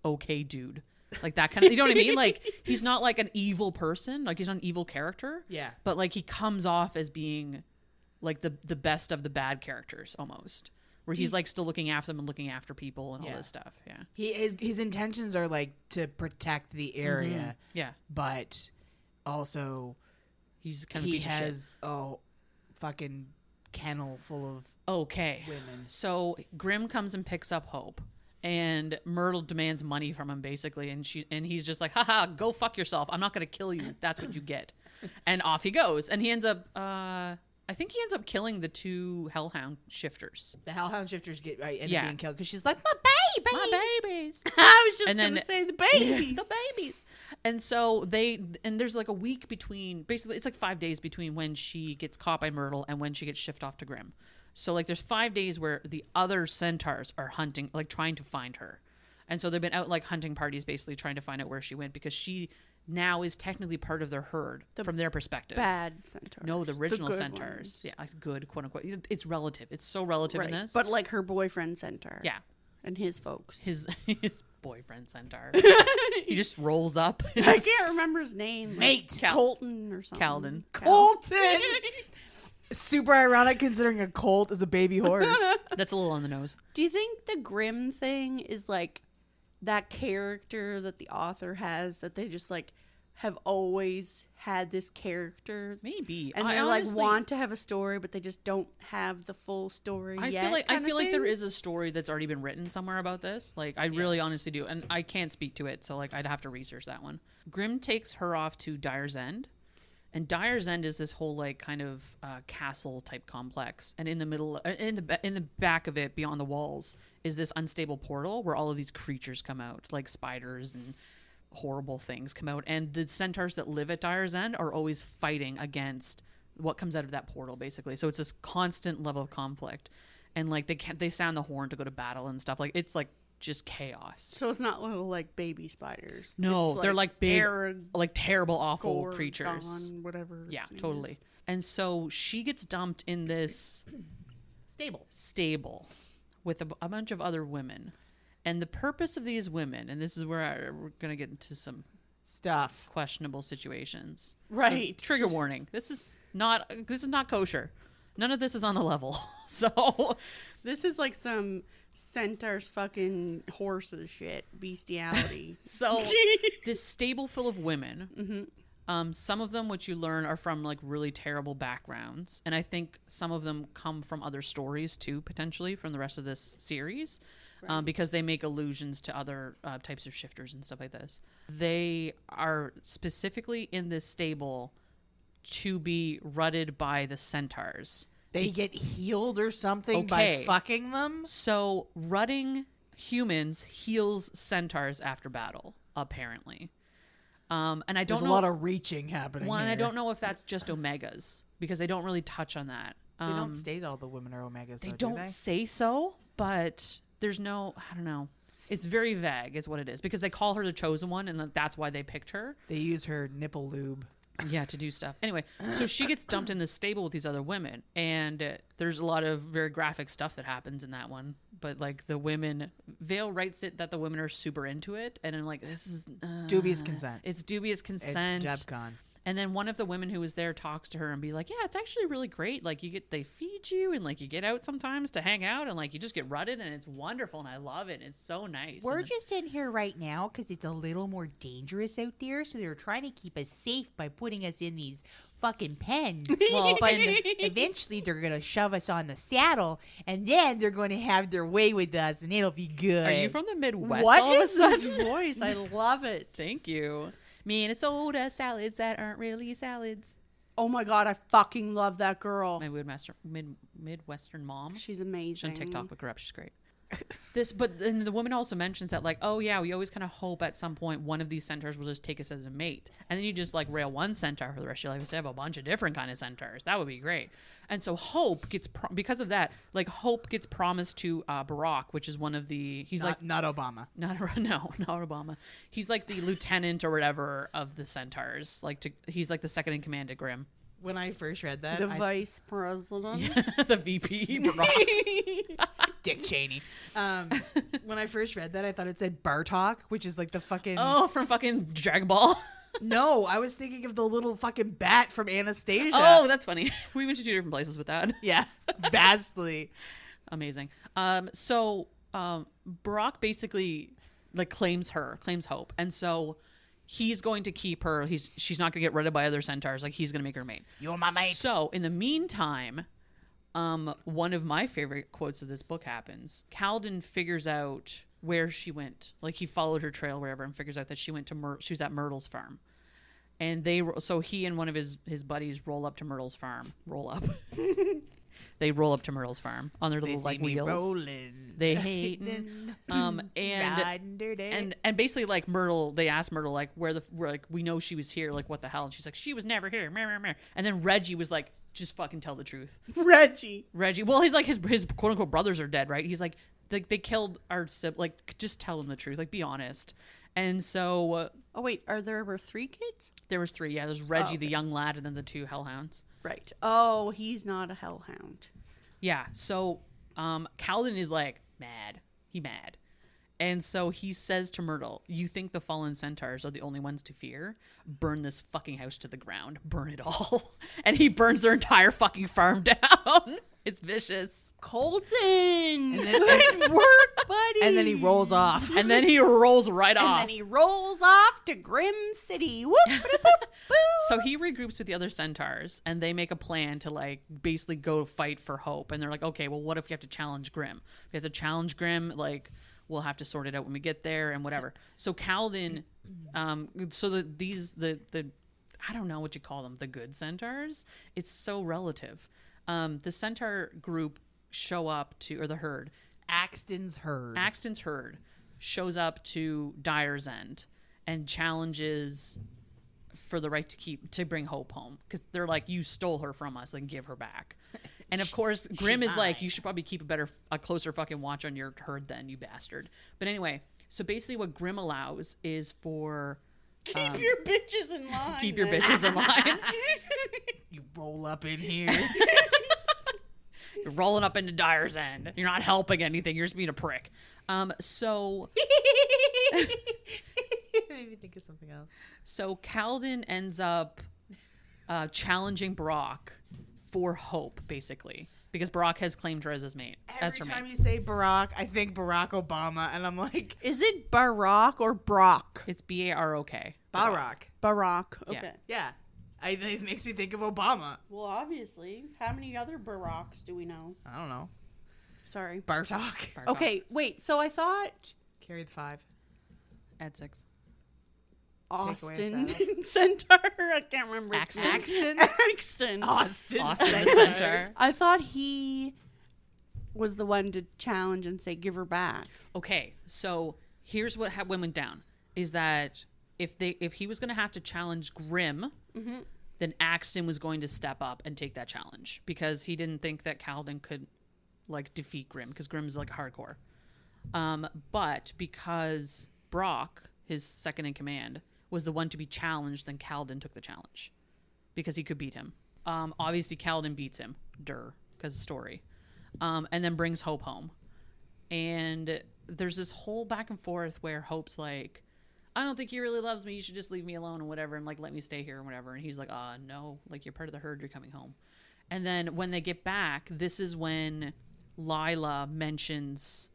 Okay, dude. Like that kind of, you know what I mean? Like he's not like an evil person, like he's not an evil character. Yeah. But like he comes off as being like the best of the bad characters almost. Where he's like still looking after them and looking after people and all Yeah. this stuff. Yeah. his intentions are like to protect the area Yeah. but also He's kind of a he piece of shit. has fucking kennel full of Okay. women. So Grimm comes and picks up Hope, and Myrtle demands money from him basically, and he's just like, haha, go fuck yourself. I'm not gonna kill you. That's what you get. And off he goes. And he ends up I think he ends up killing the 2 Hellhound shifters. The Hellhound shifters get end Yeah. up being killed because she's like my baby. My babies. I was just And going then- to say the babies. The babies. And so there's like a week between, basically it's like 5 days between when she gets caught by Myrtle and when she gets shipped off to Grimm. So like there's 5 days where the other centaurs are hunting, like trying to find her. And so they've been out like hunting parties basically trying to find out where she went because she now is technically part of their herd from their perspective. Bad centaurs. No, the original good centaurs. ones. Yeah, like good, quote unquote. It's relative. It's so relative in Right. this. But like her boyfriend centaur. yeah. And his folks. His boyfriend centaur. He just rolls up. I can't remember his name. Mate. Colton or something. Calden. Colton. Super ironic considering a colt is a baby horse. That's a little on the nose. Do you think the Grimm thing is like that character that the author has that they just like have always had this character. Maybe. And I they honestly, want to have a story, but they just don't have the full story yet. I feel like there is a story that's already been written somewhere about this. Like, I really honestly do. And I can't speak to it, so like I'd have to research that one. Grimm takes her off to Dyer's End. And Dyer's End is this whole like kind of castle type complex, and in the middle, in the back of it, beyond the walls, is this unstable portal where all of these creatures come out, like spiders and horrible things come out. And the centaurs that live at Dyer's End are always fighting against what comes out of that portal, basically. So it's this constant level of conflict, and like they sound the horn to go to battle and stuff. Like it's like just chaos. So it's not little like baby spiders. No, It's they're like big, Arag- like terrible, awful Gorgon, creatures. whatever. Yeah, its name totally. is. And so she gets dumped in this stable with a bunch of other women. And the purpose of these women, and this is where we're going to get into some Stuff. questionable situations. Right. So, trigger warning. This is not kosher. None of this is on the level. So This is like some centaur's fucking horses shit bestiality. So this stable full of women, some of them, which you learn, are from like really terrible backgrounds, and I think some of them come from other stories too, potentially from the rest of this series, because they make allusions to other types of shifters and stuff like this. They are specifically in this stable to be rutted by the centaurs. They get healed or something by fucking them? So rutting humans heals centaurs after battle, apparently. And I don't There's know. a lot of reaching happening One, here. I don't know if that's just omegas, because they don't really touch on that. They don't state all the women are omegas, They though, don't do they? say so, but there's no, I don't know. It's very vague is what it is, because they call her the chosen one, and that's why they picked her. They use her nipple lube. Yeah, to do stuff. Anyway, so she gets dumped in this stable with these other women, and there's a lot of very graphic stuff that happens in that one. But like the women, Vale writes it that the women are super into it, and I'm like, this is Dubious consent. It's dubious consent. It's Jebcon. And then one of the women who was there talks to her and be like, yeah, it's actually really great. Like they feed you, and like you get out sometimes to hang out, and like you just get rutted, and it's wonderful, and I love it. It's so nice. We're And just in here right now because it's a little more dangerous out there, so they're trying to keep us safe by putting us in these fucking pens. Well, but and- eventually they're going to shove us on the saddle, and then they're going to have their way with us, and it'll be good. Are you from the Midwest? What all of a is this sudden? voice? I love it. Thank you. Minnesota salads that aren't really salads. Oh my god, I fucking love that girl. My Midwestern mom. She's She's amazing. on TikTok. Look her up. She's great. But then the woman also mentions that, like, oh yeah, we always kind of hope at some point one of these centaurs will just take us as a mate, and then you just like rail one centaur for the rest of your life instead of a bunch of different kind of centaurs. That would be great. And so Hope gets because of that, like Hope gets promised to Barack, which is one of the Not Obama. not Obama. He's like the lieutenant or whatever of the centaurs. He's like the second in command to Grimm. When I first read that, The vice president. The VP Barack. Dick Cheney. When I first read that, I thought it said Bartok, which is like the fucking... Oh, from fucking Dragon Ball. No, I was thinking of the little fucking bat from Anastasia. Oh, that's funny. We went to two different places with that. Yeah, vastly. Amazing. So Barack basically like claims Hope, and so he's going to keep her. She's not going to get rid of by other centaurs. Like he's going to make her mate. You're my mate. So in the meantime, one of my favorite quotes of this book happens. Calden figures out where she went. Like he followed her trail wherever and figures out that she went to she was at Myrtle's farm. And so he and one of his buddies roll up to Myrtle's farm. They roll up to Myrtle's farm on their little like wheels. Rolling. They hating. And basically like Myrtle, they asked Myrtle like where like we know she was here, like what the hell? And she's like, she was never here. Meh, meh, meh. And then Reggie was like, just fucking tell the truth. Reggie. Well, he's like his quote unquote brothers are dead, right? He's like they killed our like just tell them the truth, like be honest. And so Oh wait, there were 3 kids? there was 3. Yeah, there's Reggie, the young lad, and then the 2 hellhounds. Right. Oh, he's not a hellhound. Yeah. So Calden is like mad. He mad. And so he says to Myrtle, you think the fallen centaurs are the only ones to fear? Burn this fucking house to the ground. Burn it all. And he burns their entire fucking farm down. It's vicious. Colton. Good work, buddy. And then he rolls off. And then he rolls right And off. then he rolls off to Grim City. Whoop, boop, boop, boop. So he regroups with the other centaurs and they make a plan to like basically go fight for Hope. And they're like, okay, well, what if we have to challenge Grim? If we have to challenge Grim, like, we'll have to sort it out when we get there and whatever. So Calden, so the I don't know what you call them, the good centaurs. It's so relative. The centaur group show up to, or the herd. Axton's herd Shows up to Dyer's End and challenges for the right to bring Hope home, because they're like, you stole her from us, and give her back. And of course, Grim is like, you should probably keep a closer fucking watch on your herd then, you bastard. But anyway, so basically what Grim allows is for Keep your bitches in line. keep your bitches in line. You roll up in here. You're rolling up into Dyer's End. You're not helping anything. You're just being a prick. So Made me think of something else. So Calden ends up challenging Brock for Hope, basically, because Brock has claimed her as his mate. Every time you say Barack, I think Barack Obama, and I'm like, Is it Barack or Brock? It's Barok. Barack. Barack. Yeah. Okay. Yeah. It makes me think of Obama. Well, obviously. How many other Baracks do we know? I don't know. Sorry. Bartok. Okay, wait. So I thought Carry the 5. At 6. Austin Take Centaur. I can't remember. its Axton? name. Axton. Austin. Austin the Centaur. I thought he was the one to challenge and say, give her back. Okay, so here's what went down: is that if he was going to have to challenge Grim, then Axton was going to step up and take that challenge, because he didn't think that Calden could like defeat Grim, because Grim's like hardcore. But because Brock, his second in command, was the one to be challenged, then Calden took the challenge because he could beat him. Obviously Calden beats him, because story. And then brings Hope home. And there's this whole back and forth where Hope's like, I don't think he really loves me. You should just leave me alone and whatever, and like let me stay here and whatever. And he's like, no, like you're part of the herd. You're coming home. And then when they get back, this is when Lila mentions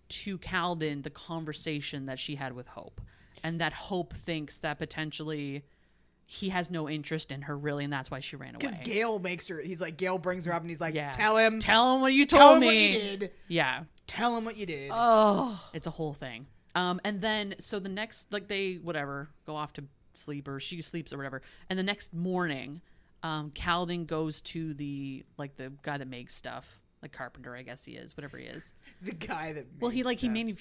to Calden the conversation that she had with Hope, and that Hope thinks that potentially he has no interest in her really, and that's why she ran away. Because Gail makes her, he's like, Gail brings her up and he's like, Yeah. tell him what you tell told him me. what you did. Yeah. Tell him what you did. Oh, it's a whole thing. And then, so the next, like they, whatever, go off to sleep, or she sleeps or whatever. And the next morning, Calden goes to the guy that makes stuff, like carpenter, I guess he is, whatever he is. The guy that Well, he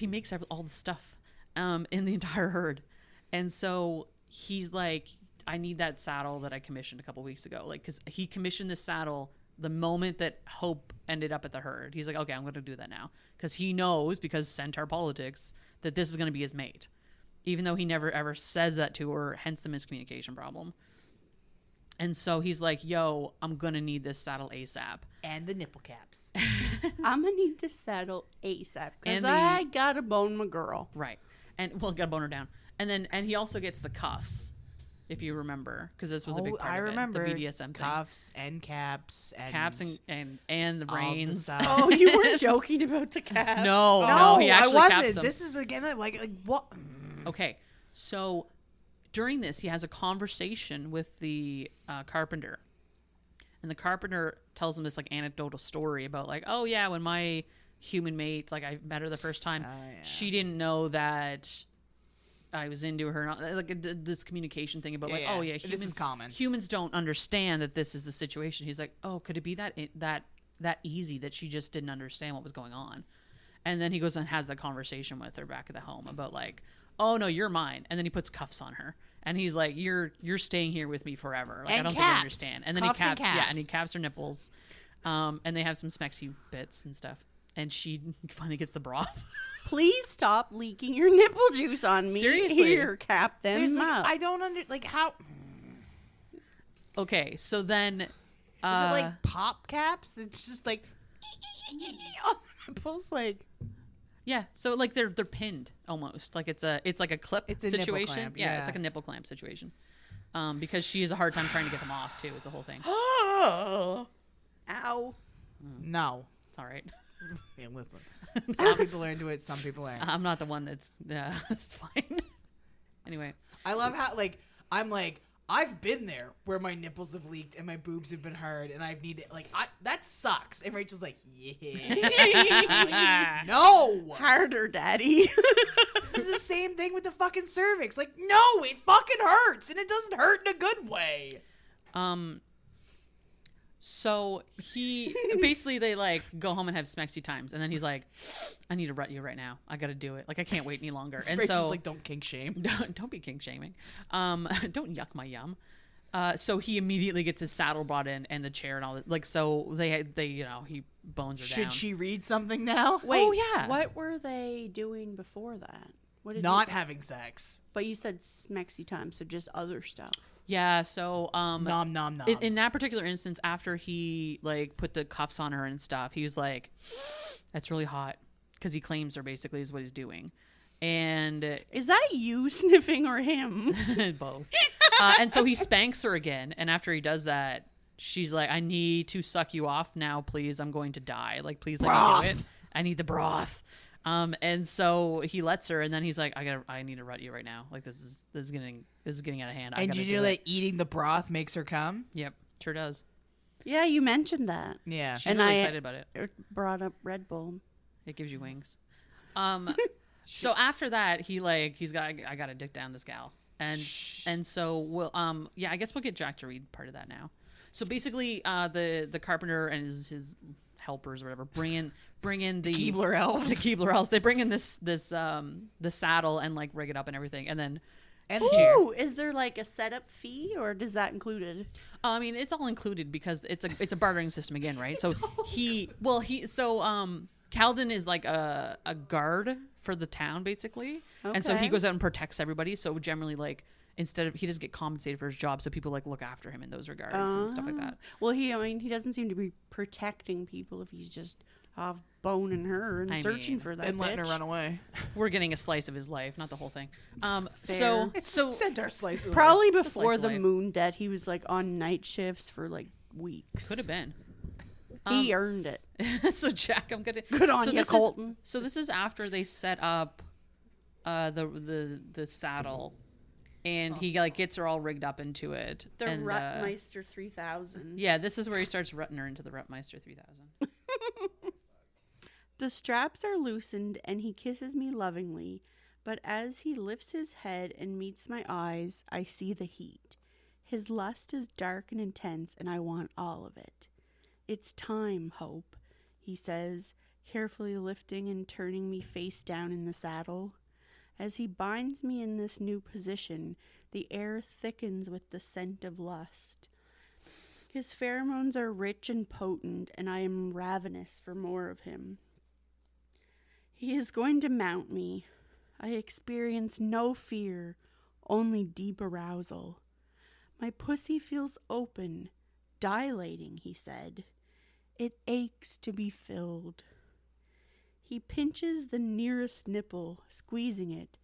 makes all the stuff, in the entire herd. And so he's like, I need that saddle that I commissioned a couple weeks ago. Like, cause he commissioned this saddle the moment that Hope ended up at the herd. He's like, okay, I'm going to do that now. Cause he knows, because Centaur politics, that this is going to be his mate, even though he never ever says that to her, hence the miscommunication problem. And so he's like, yo, I'm going to need this saddle ASAP. and the nipple caps. I'm going to need this saddle ASAP because And I got to bone my girl. Right. And well, got to bone her down. And he also gets the cuffs, if you remember, because this was a big part I of remember it. The BDSM thing. cuffs and caps and Caps and the all the reins. stuff. Oh, you weren't joking about the cat. No, he actually I caps wasn't. them. This is again like what? Okay, so during this, he has a conversation with the carpenter, and the carpenter tells him this like anecdotal story about like, oh yeah, when my human mate, like I met her the first time, she didn't know that I was into her, like this communication thing about like, oh yeah, this is common. Humans don't understand that this is the situation. He's like, oh, could it be that easy that she just didn't understand what was going on? And then he goes and has that conversation with her back at the home about like, oh no, you're mine. And then he puts cuffs on her, and he's like, you're staying here with me forever. Like, And I don't caps. think you understand. And then Cuffs he and caps, caps. and he caps her nipples, and they have some smexy bits and stuff. And she finally gets the broth. Please stop leaking your nipple juice on me. Seriously. Here, cap them There's like, up. I don't how Okay, so then is it like pop caps? It's just like on the nipples, like Yeah, so like they're pinned almost. Like it's like a clip It's a nipple situation. clamp, Yeah, yeah. it's like a nipple clamp situation. Because she has a hard time trying to get them off too. It's a whole thing. Oh. Ow. No. It's all right. Hey, listen. Some people are into it. Some people aren't. I'm not the one that's it's fine. Anyway, I love how I'm like I've been there where my nipples have leaked and my boobs have been hard and I've needed that sucks. And Rachel's like, yeah, no, Harder, daddy. this is the same thing with the fucking cervix. Like, no, it fucking hurts and it doesn't hurt in a good way. So he basically they like go home and have smexy times, and then he's like, "I need to rut you right now. I got to do it. Like I can't wait any longer." And Rachel's so like, don't kink shame. don't be kink shaming. Don't yuck my yum. So he immediately gets his saddle brought in and the chair and all that. Like so they he bones her down. Should she read something now? Wait, Oh, yeah. What were they doing before that? What did Not you, having sex. but you said smexy time, so just other stuff. Yeah. So Nom nom nom. in that particular instance, after he like put the cuffs on her and stuff, he was like, "That's really hot," because he claims her basically is what he's doing, and Is that you sniffing or him? both. And so he spanks her again, and after he does that, she's like, "I need to suck you off now, please. I'm going to die. Like, please let me do it. I need the broth." And so he lets her, and then he's like, I need to rut you right now. Like this is getting out of hand. I and gotta did you do know it. that eating the broth makes her come? Yep, sure does. Yeah, you mentioned that. Yeah. She's And really I- excited about it. It brought up Red Bull. It gives you wings. So after that, I got to dick down this gal, and so we'll I guess we'll get Jack to read part of that now. So basically, the carpenter and his helpers or whatever bring in the Keebler elves. the Keebler elves. They bring in the saddle and like rig it up and everything, and then And the chair. Ooh, is there like a setup fee, or does that included? I mean it's all included because it's a bartering system again, right? So Calden is like a guard for the town basically, and so he Okay. goes out and protects everybody. So generally, like instead of he doesn't get compensated for his job, so people like look after him in those regards and stuff like that. Well, he doesn't seem to be protecting people if he's just off boning her and I searching mean, for that And letting her bitch. run away. We're getting a slice of his life, not the whole thing. Fair. So Centaur slice. of Probably Just before slice of the life. moon debt, he was like on night shifts for like weeks. could have been. He earned it. So Jack, I'm gonna Good on so you, this is- Colton. So this is after they set up the saddle, and he like gets her all rigged up into it. The and, Rutmeister 3000. yeah, this is where he starts rutting her into the Rutmeister 3000. The straps are loosened and he kisses me lovingly, but as he lifts his head and meets my eyes, I see the heat. His lust is dark and intense, and I want all of it. It's time, Hope, he says, carefully lifting and turning me face down in the saddle. As he binds me in this new position, the air thickens with the scent of lust. His pheromones are rich and potent, and I am ravenous for more of him. He is going to mount me. I experience no fear, only deep arousal. My pussy feels open, dilating, he said. It aches to be filled. He pinches the nearest nipple, squeezing it,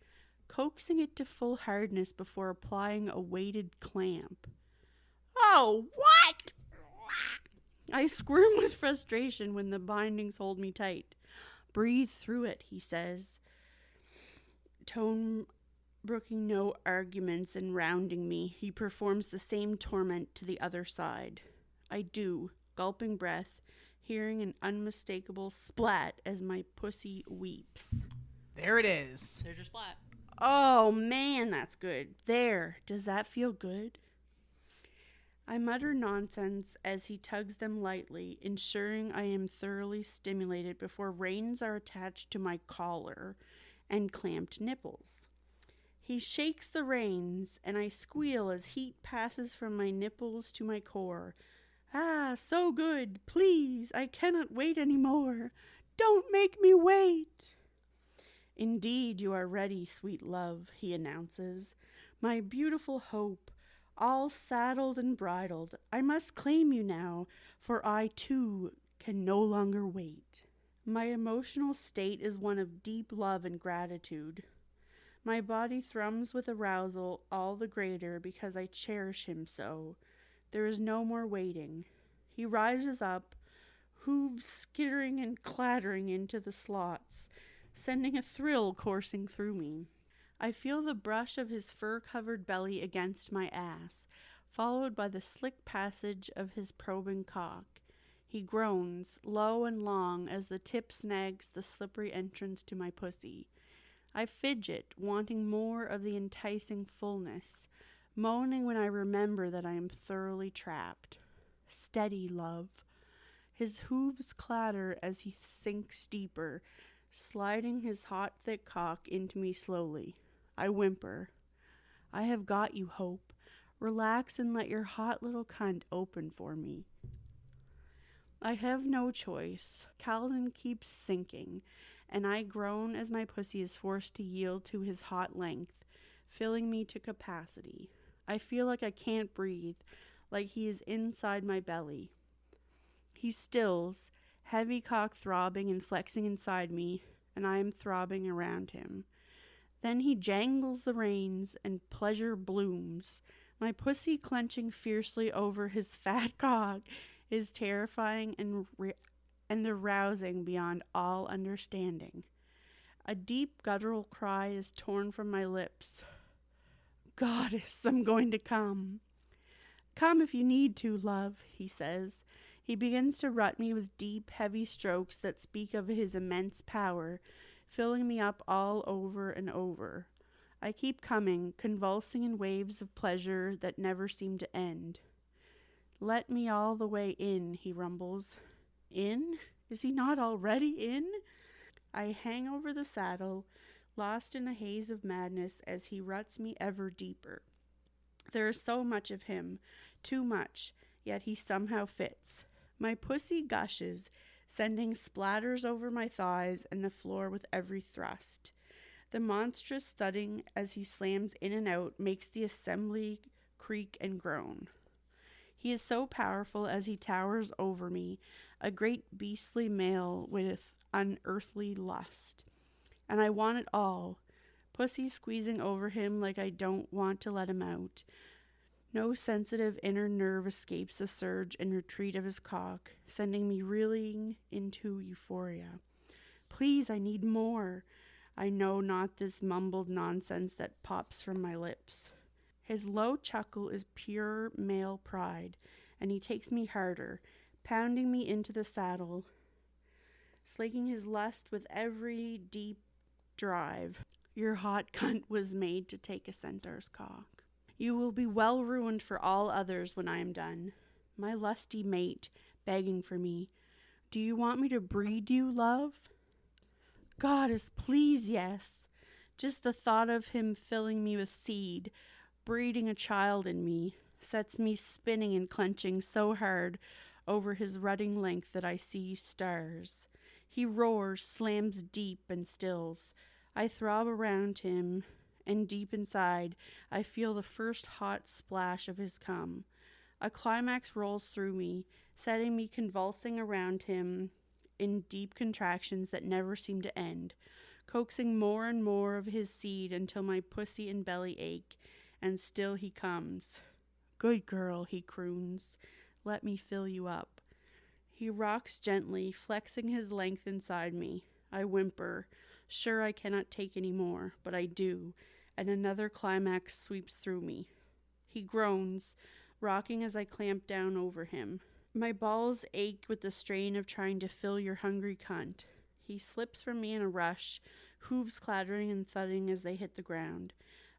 coaxing it to full hardness before applying a weighted clamp. Oh, what? I squirm with frustration when the bindings hold me tight. Breathe through it, he says, tone brooking no arguments and rounding me. He performs the same torment to the other side. I do, gulping breath, hearing an unmistakable splat as my pussy weeps. There it is. There's your splat. Oh man, that's good. There, does that feel good? I mutter nonsense as he tugs them lightly, ensuring I am thoroughly stimulated before reins are attached to my collar and clamped nipples. He shakes the reins, and I squeal as heat passes from my nipples to my core. Ah, so good. Please, I cannot wait any more. Don't make me wait. Indeed, you are ready, sweet love, he announces. My beautiful Hope, all saddled and bridled. I must claim you now, for I, too, can no longer wait. My emotional state is one of deep love and gratitude. My body thrums with arousal all the greater because I cherish him so. There is no more waiting. He rises up, hooves skittering and clattering into the slots, sending a thrill coursing through me. I feel the brush of his fur-covered belly against my ass, followed by the slick passage of his probing cock. He groans, low and long, as the tip snags the slippery entrance to my pussy. I fidget, wanting more of the enticing fullness, moaning when I remember that I am thoroughly trapped. Steady, love. His hooves clatter as he sinks deeper, sliding his hot, thick cock into me slowly. I whimper. I have got you, Hope. Relax and let your hot little cunt open for me. I have no choice. Calden keeps sinking, and I groan as my pussy is forced to yield to his hot length, filling me to capacity. I feel like I can't breathe, like he is inside my belly. He stills, heavy cock throbbing and flexing inside me, and I am throbbing around him. Then he jangles the reins, and pleasure blooms. My pussy clenching fiercely over his fat cock is terrifying and arousing beyond all understanding. A deep guttural cry is torn from my lips. Goddess, I'm going to come. Come if you need to, love, he says. He begins to rut me with deep, heavy strokes that speak of his immense power, filling me up all over and over. I keep coming, convulsing in waves of pleasure that never seem to end. Let me all the way in, he rumbles. In? Is he not already in? I hang over the saddle, lost in a haze of madness as he ruts me ever deeper. There is so much of him, too much, yet he somehow fits. My pussy gushes, sending splatters over my thighs and the floor with every thrust. The monstrous thudding as he slams in and out makes the assembly creak and groan. He is so powerful as he towers over me, a great beastly male with unearthly lust. And I want it all. Pussy squeezing over him like I don't want to let him out. No sensitive inner nerve escapes the surge and retreat of his cock, sending me reeling into euphoria. Please, I need more. I know not this mumbled nonsense that pops from my lips. His low chuckle is pure male pride, and he takes me harder, pounding me into the saddle, slaking his lust with every deep drive. Your hot cunt was made to take a centaur's cock. You will be well ruined for all others when I am done. My lusty mate, begging for me. Do you want me to breed you, love? Goddess, please, yes. Just the thought of him filling me with seed, breeding a child in me, sets me spinning and clenching so hard over his rutting length that I see stars. He roars, slams deep, and stills. I throb around him, and deep inside, I feel the first hot splash of his cum. A climax rolls through me, setting me convulsing around him in deep contractions that never seem to end, coaxing more and more of his seed until my pussy and belly ache, and still he comes. Good girl, he croons. Let me fill you up. He rocks gently, flexing his length inside me. I whimper, sure I cannot take any more, but I do, and another climax sweeps through me. He groans, rocking as I clamp down over him. My balls ache with the strain of trying to fill your hungry cunt. He slips from me in a rush, hooves clattering and thudding as they hit the ground.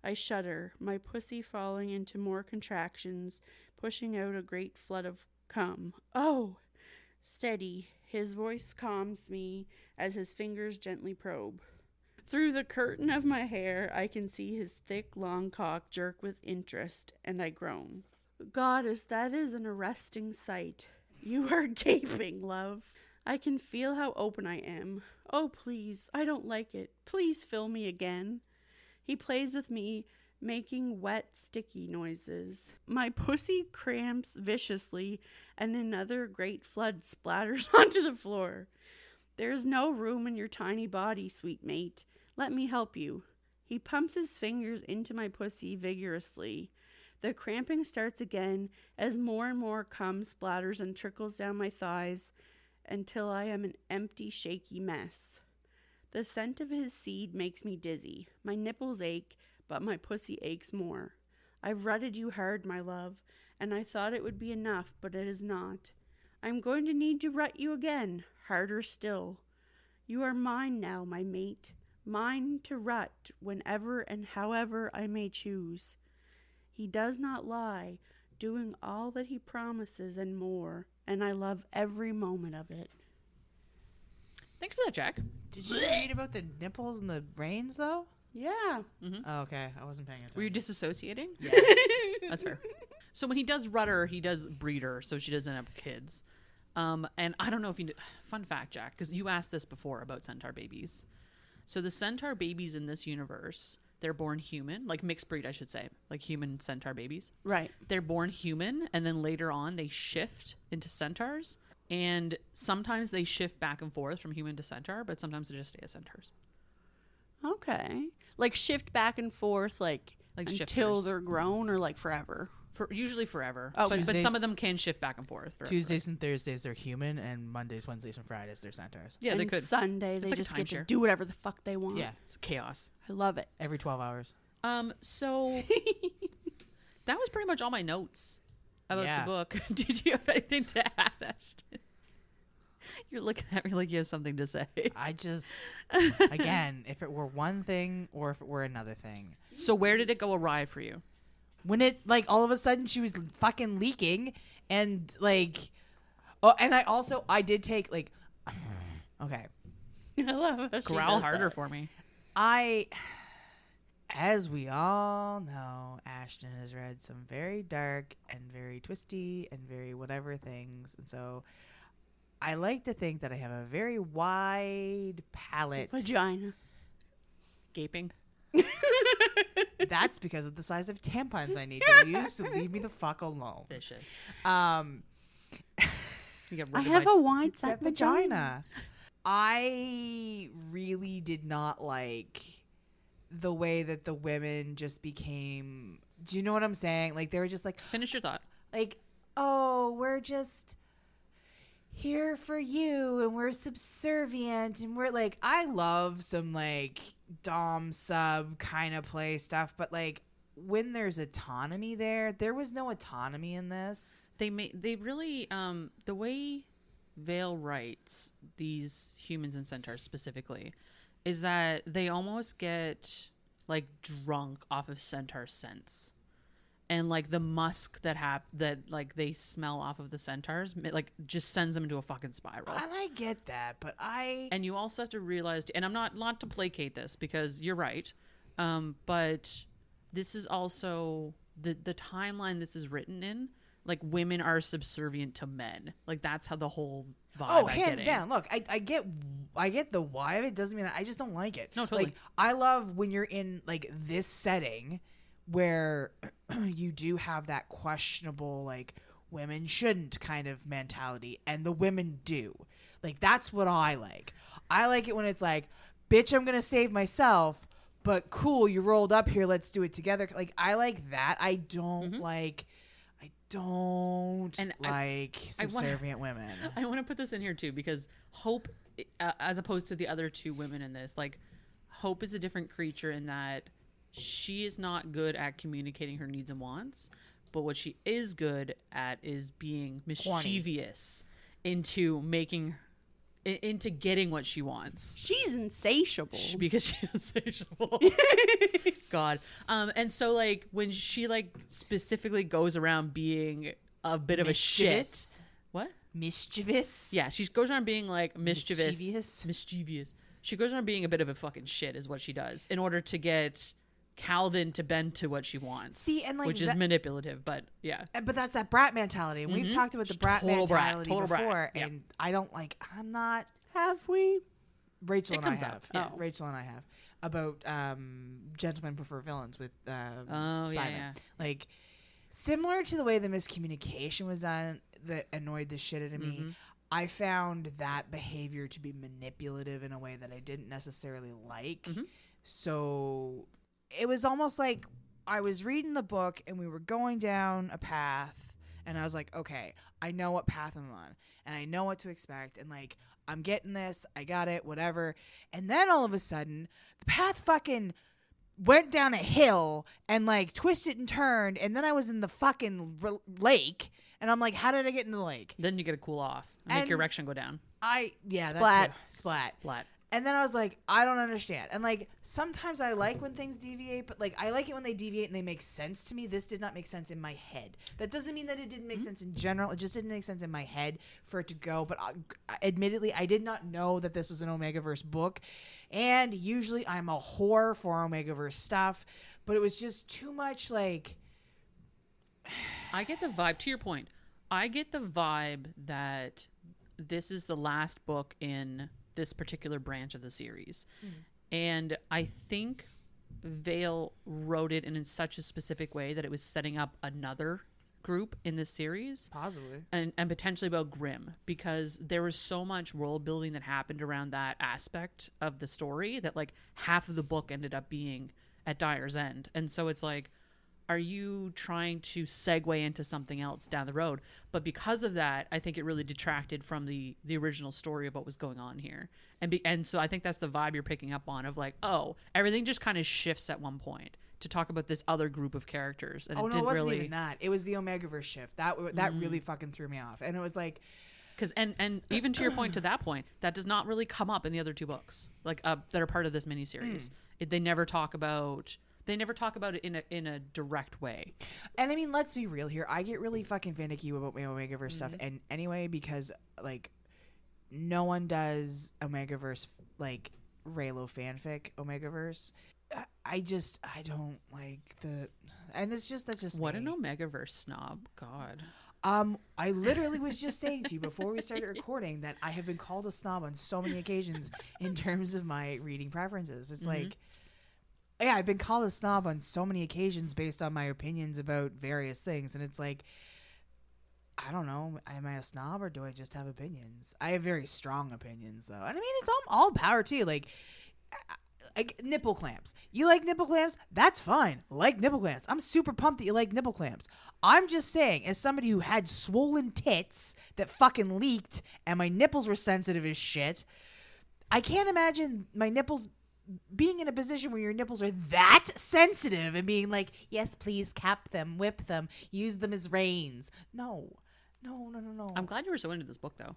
I shudder, my pussy falling into more contractions, pushing out a great flood of cum. Oh! Steady. His voice calms me as his fingers gently probe. Through the curtain of my hair, I can see his thick, long cock jerk with interest, and I groan. Goddess, that is an arresting sight. You are gaping, love. I can feel how open I am. Oh, please, I don't like it. Please fill me again. He plays with me, making wet, sticky noises. My pussy cramps viciously, and another great flood splatters onto the floor. There's no room in your tiny body, sweet mate. Let me help you. He pumps his fingers into my pussy vigorously. The cramping starts again as more and more cum splatters and trickles down my thighs until I am an empty, shaky mess. The scent of his seed makes me dizzy. My nipples ache, but my pussy aches more. I've rutted you hard, my love, and I thought it would be enough, but it is not. I'm going to need to rut you again, harder still. You are mine now, my mate, mine to rut whenever and however I may choose. He does not lie, doing all that he promises and more, and I love every moment of it. Thanks for that, Jack. Did you read about the nipples and the brains, though? Yeah. Oh, okay. I wasn't paying attention. Were you disassociating? Yeah. That's fair. So when he does rudder, he does breeder, so she doesn't have kids. And I don't know if you... Fun fact, Jack, because you asked this before about centaur babies. So the centaur babies in this universe, they're born human, like mixed breed, I should say, like human centaur babies. Right. They're born human, and then later on they shift into centaurs. And sometimes they shift back and forth from human to centaur, but sometimes they just stay as centaurs. Okay. Like shift back and forth, like until shifters. they're grown, or like forever? Usually forever. Oh, but Tuesdays- some of them can shift back and forth. Forever. Tuesdays and Thursdays they're human, and Mondays, Wednesdays, and Fridays they're centaurs. Yeah, and they could. Sunday, they like a just get to timeshare. do whatever the fuck they want. Yeah, It's chaos. I love it. every 12 hours. So that was pretty much all my notes about Yeah. the book. Did you have anything to add, Ashton? You're looking at me like you have something to say. I just, again, if it were one thing or if it were another thing. So where did it go awry for you? When it, like, all of a sudden she was fucking leaking and, like, oh, and I did take, like, okay. I love how she Growl does harder that. for me. As we all know, Ashton has read some very dark and very twisty and very whatever things. And so I like to think that I have a very wide palette. Vagina. Gaping. That's because of the size of tampons I need to use, so leave me the fuck alone. Vicious. You got I rid of have my- a wide It's that set vagina. vagina. I really did not like the way that the women just became. Do you know what I'm saying? Like, they were just like, Finish your thought. like, oh, we're just here for you and we're subservient and we're like, I love some like dom sub kind of play stuff, but like when there's autonomy there was no autonomy in this. They really the way Vale writes these humans and centaurs specifically is that they almost get like drunk off of centaur scents. And like the musk that like they smell off of the centaurs, like just sends them into a fucking spiral. And I get that, but And you also have to realize, and I'm not to placate this because you're right, but this is also the timeline this is written in. Like, women are subservient to men. Like, that's how the whole vibe. oh, I'm hands getting. down. Look, I get the why of it. Doesn't mean I just don't like it. No, totally. Like, I love when you're in like this setting where you do have that questionable like women shouldn't kind of mentality, and the women do. Like, that's what I like. I like it when it's like, bitch, I'm gonna save myself, but cool, you rolled up here, let's do it together. Like, I like that. I don't like subservient women. I want to put this in here too because Hope, as opposed to the other two women in this, like Hope is a different creature in that she is not good at communicating her needs and wants, but what she is good at is being mischievous into getting what she wants. She's insatiable. Because she's insatiable. God. And so like when she like specifically goes around being a bit of a shit. Mischievous? What? Mischievous? Yeah, she goes around being like Mischievous? Mischievous. She goes around being a bit of a fucking shit is what she does in order to get Calden to bend to what she wants. See, and, like, which is that- manipulative, but yeah. But that's that brat mentality. And we've talked about the brat Total brat, mentality total brat. before. Yep. And I don't like, I'm not. Have we? Rachel It and I comes have. up, yeah. Rachel and I have. About Gentlemen Prefer Villains with Oh, Simon. yeah. Like, similar to the way the miscommunication was done that annoyed the shit out of me, I found that behavior to be manipulative in a way that I didn't necessarily like. So it was almost like I was reading the book and we were going down a path and I was like, okay, I know what path I'm on and I know what to expect. And like, I'm getting this, I got it, whatever. And then all of a sudden the path fucking went down a hill and like twisted and turned. And then I was in the fucking lake and I'm like, how did I get in the lake? Then you get to cool off and make your erection go down. Splat. Splat. And then I was like, I don't understand. And like, sometimes I like when things deviate, but like, I like it when they deviate and they make sense to me. This did not make sense in my head. That doesn't mean that it didn't make sense in general. It just didn't make sense in my head for it to go. But admittedly, I did not know that this was an Omegaverse book. And usually I'm a whore for Omegaverse stuff, but it was just too much like... I get the vibe, to your point, I get the vibe that this is the last book in this particular branch of the series. And I think Vale wrote it in such a specific way that it was setting up another group in this series. Possibly. And potentially about Grimm, because there was so much world building that happened around that aspect of the story that like half of the book ended up being at Dyer's End. And so it's like, are you trying to segue into something else down the road? But because of that, I think it really detracted from the original story of what was going on here. And so I think that's the vibe you're picking up on of like, oh, everything just kind of shifts at one point to talk about this other group of characters. And it didn't wasn't really... even that. It was the Omegaverse shift. That really fucking threw me off. And it was like... Because and even to your point, to that point, that does not really come up in the other two books, like that are part of this miniseries. They never talk about... They never talk about it in a direct way. And I mean, let's be real here. I get really fucking finicky about my Omegaverse stuff. And anyway, because like no one does Omegaverse like Raylo fanfic Omegaverse. I don't like the, and that's just what me. an Omegaverse snob. God. I literally was just saying to you before we started recording that I have been called a snob on so many occasions in terms of my reading preferences. It's like, yeah, I've been called a snob on so many occasions based on my opinions about various things. And it's like, I don't know, am I a snob or do I just have opinions? I have very strong opinions, though. And I mean, it's all power to you. Like nipple clamps. You like nipple clamps? That's fine. Like nipple clamps. I'm super pumped that you like nipple clamps. I'm just saying, as somebody who had swollen tits that fucking leaked and my nipples were sensitive as shit, I can't imagine my nipples being in a position where your nipples are that sensitive and being like, yes, please cap them, whip them, use them as reins. No. I'm glad you were so into this book, though.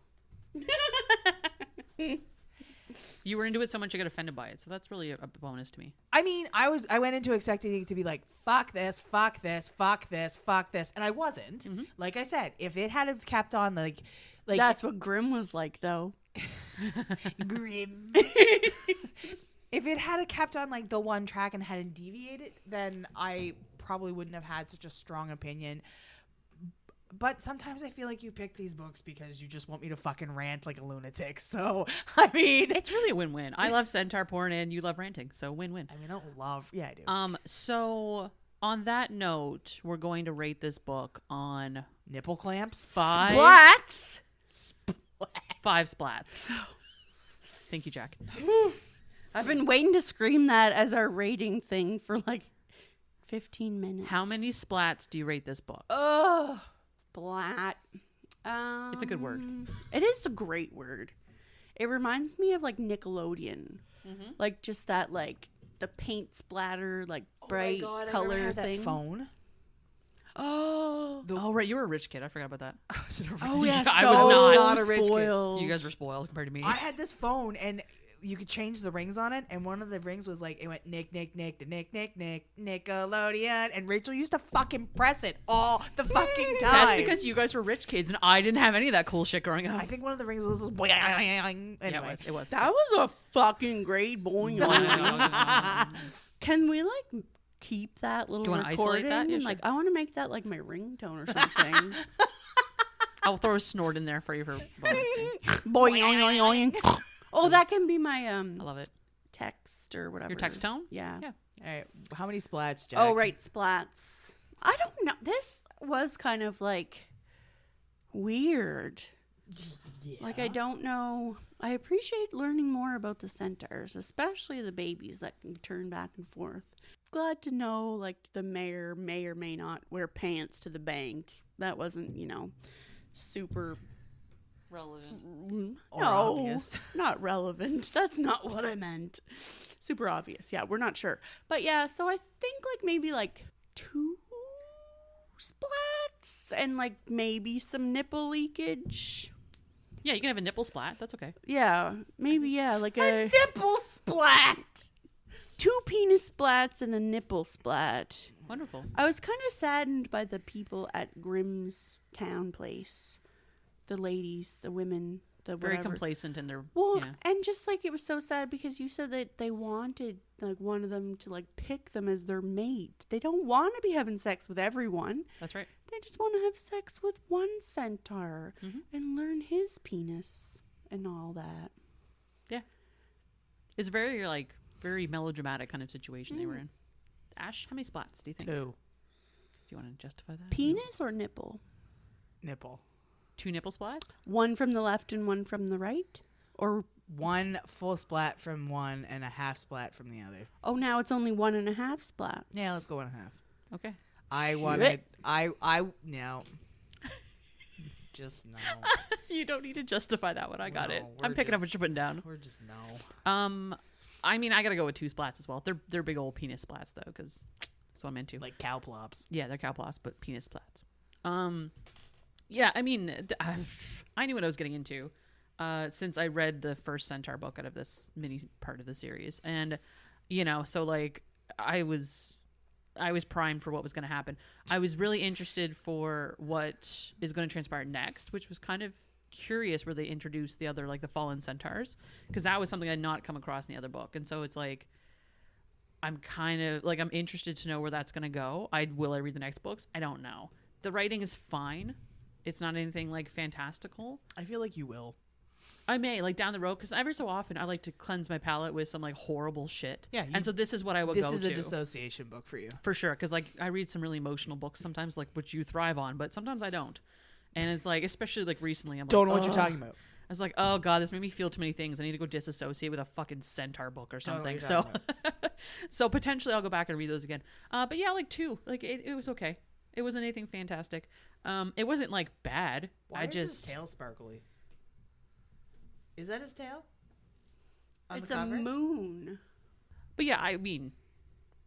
You were into it so much you got offended by it, so that's really a bonus to me. I mean, I went into expecting it to be like, fuck this, fuck this, fuck this, fuck this, and I wasn't. Like I said, if it had have kept on like that's what Grimm was like, though. Grimm. If it had kept on like the one track and hadn't deviated, then I probably wouldn't have had such a strong opinion. But sometimes I feel like you pick these books because you just want me to fucking rant like a lunatic. So, I mean... It's really a win-win. I love Centaur porn and you love ranting. So, win-win. I mean, I don't love... Yeah, I do. So, on that note, we're going to rate this book on... Nipple clamps? 5... Splats! 5 splats. Thank you, Jack. I've been waiting to scream that as our rating thing for like 15 minutes. How many splats do you rate this book? Oh, splat. It's a good word. It is a great word. It reminds me of like Nickelodeon. Like just that like the paint splatter, like bright color thing. That phone. Oh. Right. You were a rich kid. I forgot about that. Oh, yeah. I was not a rich kid. Spoiled. You guys were spoiled compared to me. I had this phone and you could change the rings on it, and one of the rings was like, it went Nick, Nickelodeon, and Rachel used to fucking press it all the fucking time. That's because you guys were rich kids, and I didn't have any of that cool shit growing up. I think one of the rings was anyway. Yeah, it was. That was a fucking great boing. Can we like keep that little recording? That? Yeah, and, sure. like I want to make that like my ringtone or something. I'll throw a snort in there for you for bonus. Boing. Oh, that can be my I love it. text or whatever. Your text tone? Yeah. All right, how many splats, Jack? Oh, right, splats. I don't know. This was kind of like weird. Like, I don't know. I appreciate learning more about the centaurs, especially the babies that can turn back and forth. Glad to know, like, the mayor may or may not wear pants to the bank. That wasn't, super relevant. Or no, obvious. not relevant. That's not what I meant. Super obvious. Yeah, we're not sure. But yeah, so I think like maybe like 2 splats and like maybe some nipple leakage. Yeah, you can have a nipple splat. That's okay. Yeah, maybe like a Nipple splat. 2 penis splats and a nipple splat. Wonderful. I was kind of saddened by the people at Grimm's town place. The ladies, the women, the Very whatever. complacent in their. Well, yeah. and just like it was so sad because you said that they wanted like one of them to like pick them as their mate. They don't want to be having sex with everyone. That's right. They just want to have sex with one centaur Mhm. and learn his penis and all that. It's very melodramatic kind of situation they were in. Ash, how many splats do you think? 2. Do you want to justify that? Penis or nipple? Nipple. 2 nipple splats? One from the left and one from the right? Or 1 full splat from one and a half splat from the other. now it's only 1.5 splat. Yeah, let's go 1.5. Okay. I Shit. wanted. I no. Just no. You don't need to justify that one. I got it. No, I'm we're picking up just- what you're putting down. We're just no. I mean, I gotta go with 2 splats as well. They're big old penis splats though, because that's what I'm into. Like cow plops. Yeah, they're cowplops, but penis splats. Yeah, I mean, I knew what I was getting into since I read the first Centaur book out of this mini part of the series, and so like I was primed for what was going to happen. I was really interested for what is going to transpire next, which was kind of curious where they introduced the other, like the fallen centaurs, because that was something I'd not come across in the other book. And so it's like, I'm kind of like, I'm interested to know where that's going to go. Will I read the next books? I don't know. The writing is fine. It's not anything like fantastical. I feel like you will. I may like down the road, because every so often I like to cleanse my palate with some like horrible shit. Yeah, and so this is what I would This go is to. a dissociation book for you. For sure, because like I read some really emotional books sometimes, like which you thrive on, but sometimes I don't. And it's like, especially like recently, I'm Don't like, know what you're "Ugh." talking about. I was like, oh god, this made me feel too many things. I need to go disassociate with a fucking Centaur book or Don't know what something. you're So, so potentially I'll go back and read those again. But yeah, like 2, like it was okay. It wasn't anything fantastic. It wasn't like bad. Why I is just his tail sparkly? Is that his tail? On It's the a cover? moon. But yeah, I mean,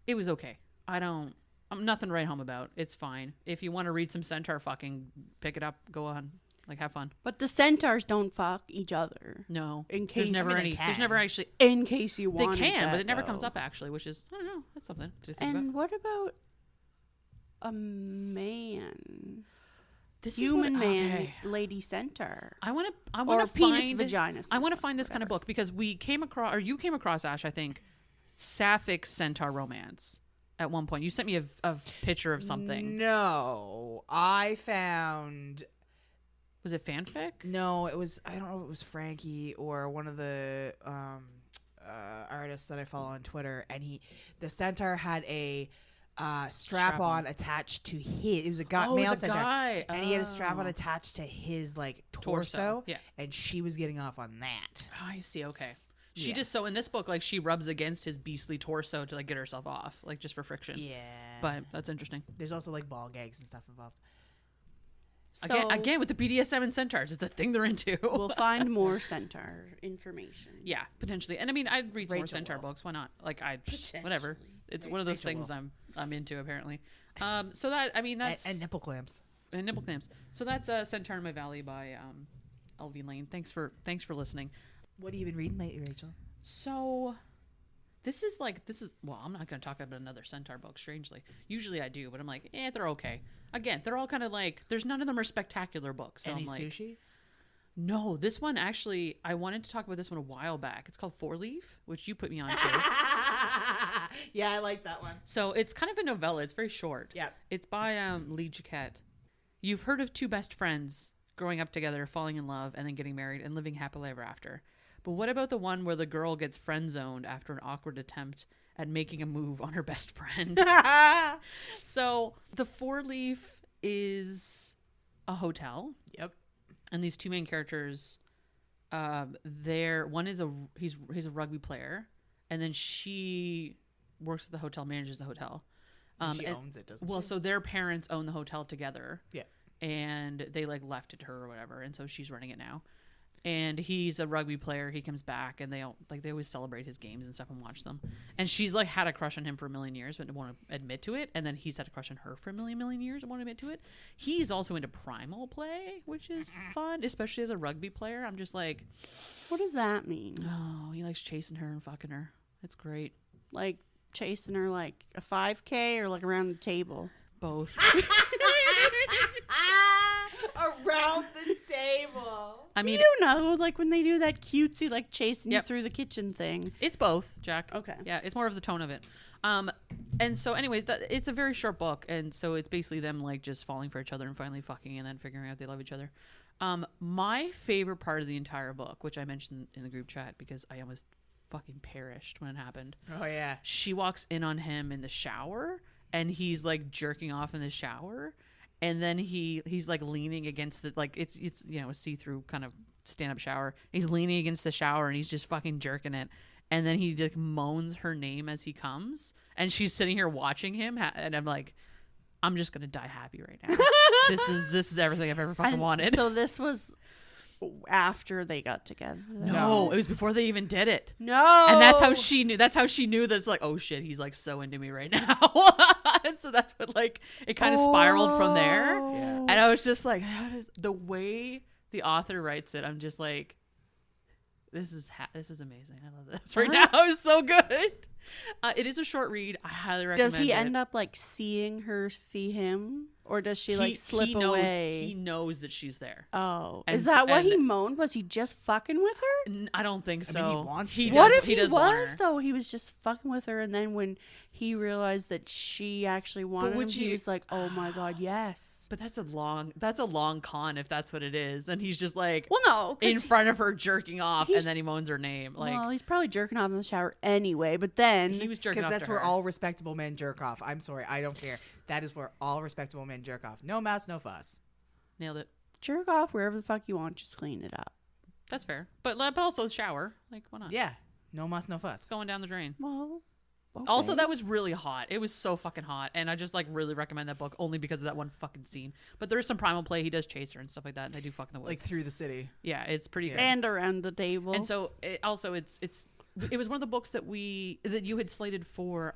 it was okay. I'm nothing to write home about. It's fine. If you want to read some Centaur fucking, pick it up, go on. Like, have fun. But the centaurs don't fuck each other. No. In case There's never I mean, any. they There's can. never actually. In case you They want. can, but it never comes up actually, which is, I don't know. That's something to think And about. what about a man? This Human is what, man, okay. lady centaur. I want to Or penis find vagina. I want to find this kind of book because you came across Ash, I think, sapphic centaur romance at one point. You sent me a picture of something. No, I found. Was it fanfic? No, it was. I don't know if it was Frankie or one of the artists that I follow on Twitter, and the centaur had a strap-on attached to his. It was a Oh, it male was a centaur, guy. and he had a strap-on Oh. attached to his like torso, Yeah. and she was getting off on that. Oh, I see. Okay. She Yeah. just in this book, like she rubs against his beastly torso to like get herself off, like just for friction. Yeah, But that's interesting. there's also like ball gags and stuff involved. So Again, with the BDSM and centaurs, it's the thing they're into. we'll find more centaur information. Yeah, potentially. And I mean, I'd read some more Rachel Centaur will. books. Why not? Like, whatever. It's Ra- one of those Rachel things I'm into apparently. So that I mean that's And nipple clamps. and nipple clamps. So that's Centaur in My Valley by Elvie Lane. Thanks for listening. What have you been reading lately, Rachel? So this is well, I'm not going to talk about another Centaur book. Strangely, usually I do, but I'm like, they're okay. Again, they're all kind of like there's none of them are spectacular books. So Any I'm like, sushi? no, this one actually, I wanted to talk about this one a while back. It's called Four Leaf, which you put me on to. Yeah, I like that one. So it's kind of a novella. It's very short. Yeah. It's by Lee Jaquette. You've heard of two best friends growing up together, falling in love, and then getting married and living happily ever after. But what about the one where the girl gets friend-zoned after an awkward attempt at making a move on her best friend? So the Four Leaf is a hotel. Yep. And these two main characters, one is he's a rugby player, and then she works at the hotel, manages the hotel. She owns it, doesn't she? Well, so their parents own the hotel together. Yeah. And they like left it to her or whatever, and so she's running it now. And he's a rugby player. He comes back, and they always celebrate his games and stuff and watch them. And she's like had a crush on him for a million years, but won't admit to it. And then he's had a crush on her for a million years and won't admit to it. He's also into primal play, which is fun, especially as a rugby player. I'm just like, What does that mean? oh, he likes chasing her and fucking her. It's great. Like chasing her like a 5K or like around the table? Both. Around the table. I mean, You know, like when they do that cutesy, like chasing you Yep. through the kitchen thing. it's both, Jack. Okay. Yeah, it's more of the tone of it. And so anyways, it's a very short book, and so it's basically them like just falling for each other and finally fucking and then figuring out they love each other. My favorite part of the entire book, which I mentioned in the group chat because I almost fucking perished when it happened. Oh yeah. She walks in on him in the shower, and he's like jerking off in the shower, and then he's like leaning against the, like it's you know, a see-through kind of stand-up shower. He's leaning against the shower and he's just fucking jerking it, and then he just moans her name as he comes, and she's sitting here watching him, and I'm like, I'm just gonna die happy right now. this is everything I've ever fucking wanted. So this was after they got together. No, it was before they even did it. No. And that's how she knew. That's how she knew that's like, oh shit, he's like so into me right now. And so that's what, like, it kind of spiraled from there. Yeah. And I was just like, how does the way the author writes it? I'm just like, this is amazing. I love this right now. It's so good. It is a short read. I highly recommend it. Does he end up like seeing her see him, or does she like slip he knows, away? He knows that she's there. Oh, And is that what and- he moaned? Was he just fucking with her? I don't think so. mean, he wants to. does, What if he he does want was her. though? He was just fucking with her, and then when he realized that she actually wanted him, would he you- was like, "Oh my god, yes." But that's a long con if that's what it is. And he's just like, Well, no, 'cause in front of her jerking off, and he's- then he moans her name. Like, well, he's probably jerking off in the shower anyway. But then he was jerking Because off that's to where her. all respectable men jerk off. I'm sorry, I don't care. That is where all respectable men jerk off. No mess, no fuss. Nailed it. jerk off wherever the fuck you want, just clean it up. That's fair. But also shower. Like, why not? Yeah, no muss, no fuss. It's going down the drain. Well, okay. Also, that was really hot. It was so fucking hot. And I just like really recommend that book only because of that one fucking scene. But there is some primal play. He does chase her and stuff like that. And they do fuck in the woods. Like through the city. Yeah, it's pretty good. and around the table. And so it was one of the books that you had slated for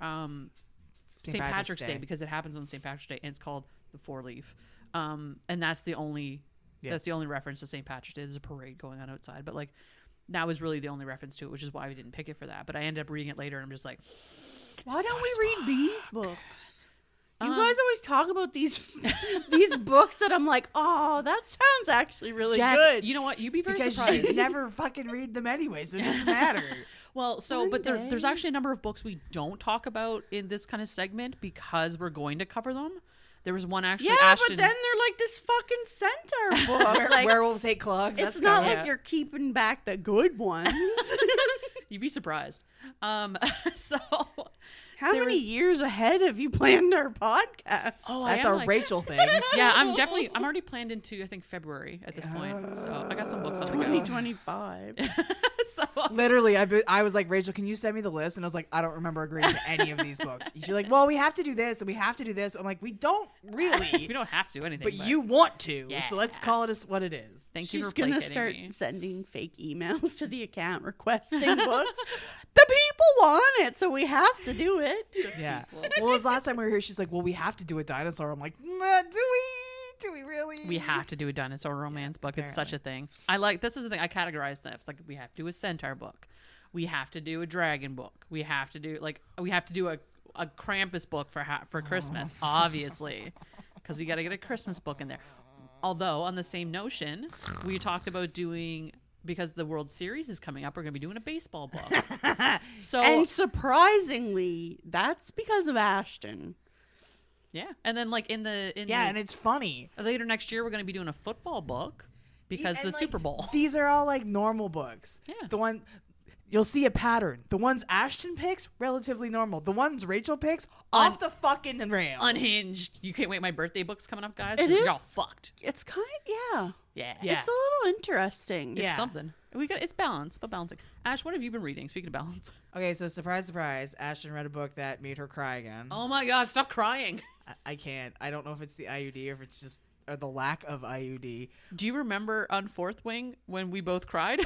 St. Patrick's Day because it happens on St. Patrick's Day, and it's called The Four Leaf. And that's the only reference to St. Patrick's Day. There's a parade going on outside, but like that was really the only reference to it, which is why we didn't pick it for that. But I ended up reading it later, and I'm just like, why don't we read these books? You Um, guys always talk about these these books that I'm like, oh, that sounds actually really Jack, good. you know what? You'd be very Because surprised. you never fucking read them anyway, so it doesn't matter. Well, so One but day. there's actually a number of books we don't talk about in this kind of segment because we're going to cover them. There was one actually. yeah, Ashton, but then they're like this fucking Centaur book. Like, Werewolves hate clogs. it's That's not going. like you're keeping back the good ones. you'd be surprised. So How There many was- years ahead have you planned our podcast? oh, That's I am, a like- Rachel thing. Yeah, I'm already planned into I think February at this point. So I got some books on the go. 2025. So Literally, I was like, Rachel, can you send me the list? And I was like, I don't remember agreeing to any of these books. She's like, well, we have to do this and we have to do this. I'm like, we don't we really, don't have to do anything. but you want to. Yeah. So let's call it as what it is. Thank you She's for gonna placating start me. sending fake emails to the account requesting books. The people want it, so we have to do it. Yeah. Well, it was last time we were here. She's like, well, we have to do a dinosaur. I'm like, nah, do we? Do we really? We have to do a dinosaur romance book. It's such a thing. This is the thing. I categorize stuff. It's like we have to do a centaur book. We have to do a dragon book. We have to do a Krampus book for Christmas, obviously, because we got to get a Christmas book in there. Although on the same notion, we talked about doing, because the World Series is coming up, we're going to be doing a baseball book. So And surprisingly, that's because of Ashton. yeah, and then like and it's funny. later next year we're going to be doing a football book because And, the like, Super Bowl. These are all like normal books. Yeah. you'll see a pattern. The ones Ashton picks, relatively normal. The ones Rachel picks, off the fucking rails. Unhinged. You can't wait. My birthday book's coming up, guys. It You're is. all fucked. It's kind of, Yeah. Yeah. It's a little interesting. It's something. It's balance, but balancing. Ash, what have you been reading? Speaking of balance. Okay, so surprise, surprise. Ashton read a book that made her cry again. Oh my God, stop crying. I can't. I don't know if it's the IUD or if it's just or the lack of IUD. Do you remember on Fourth Wing when we both cried?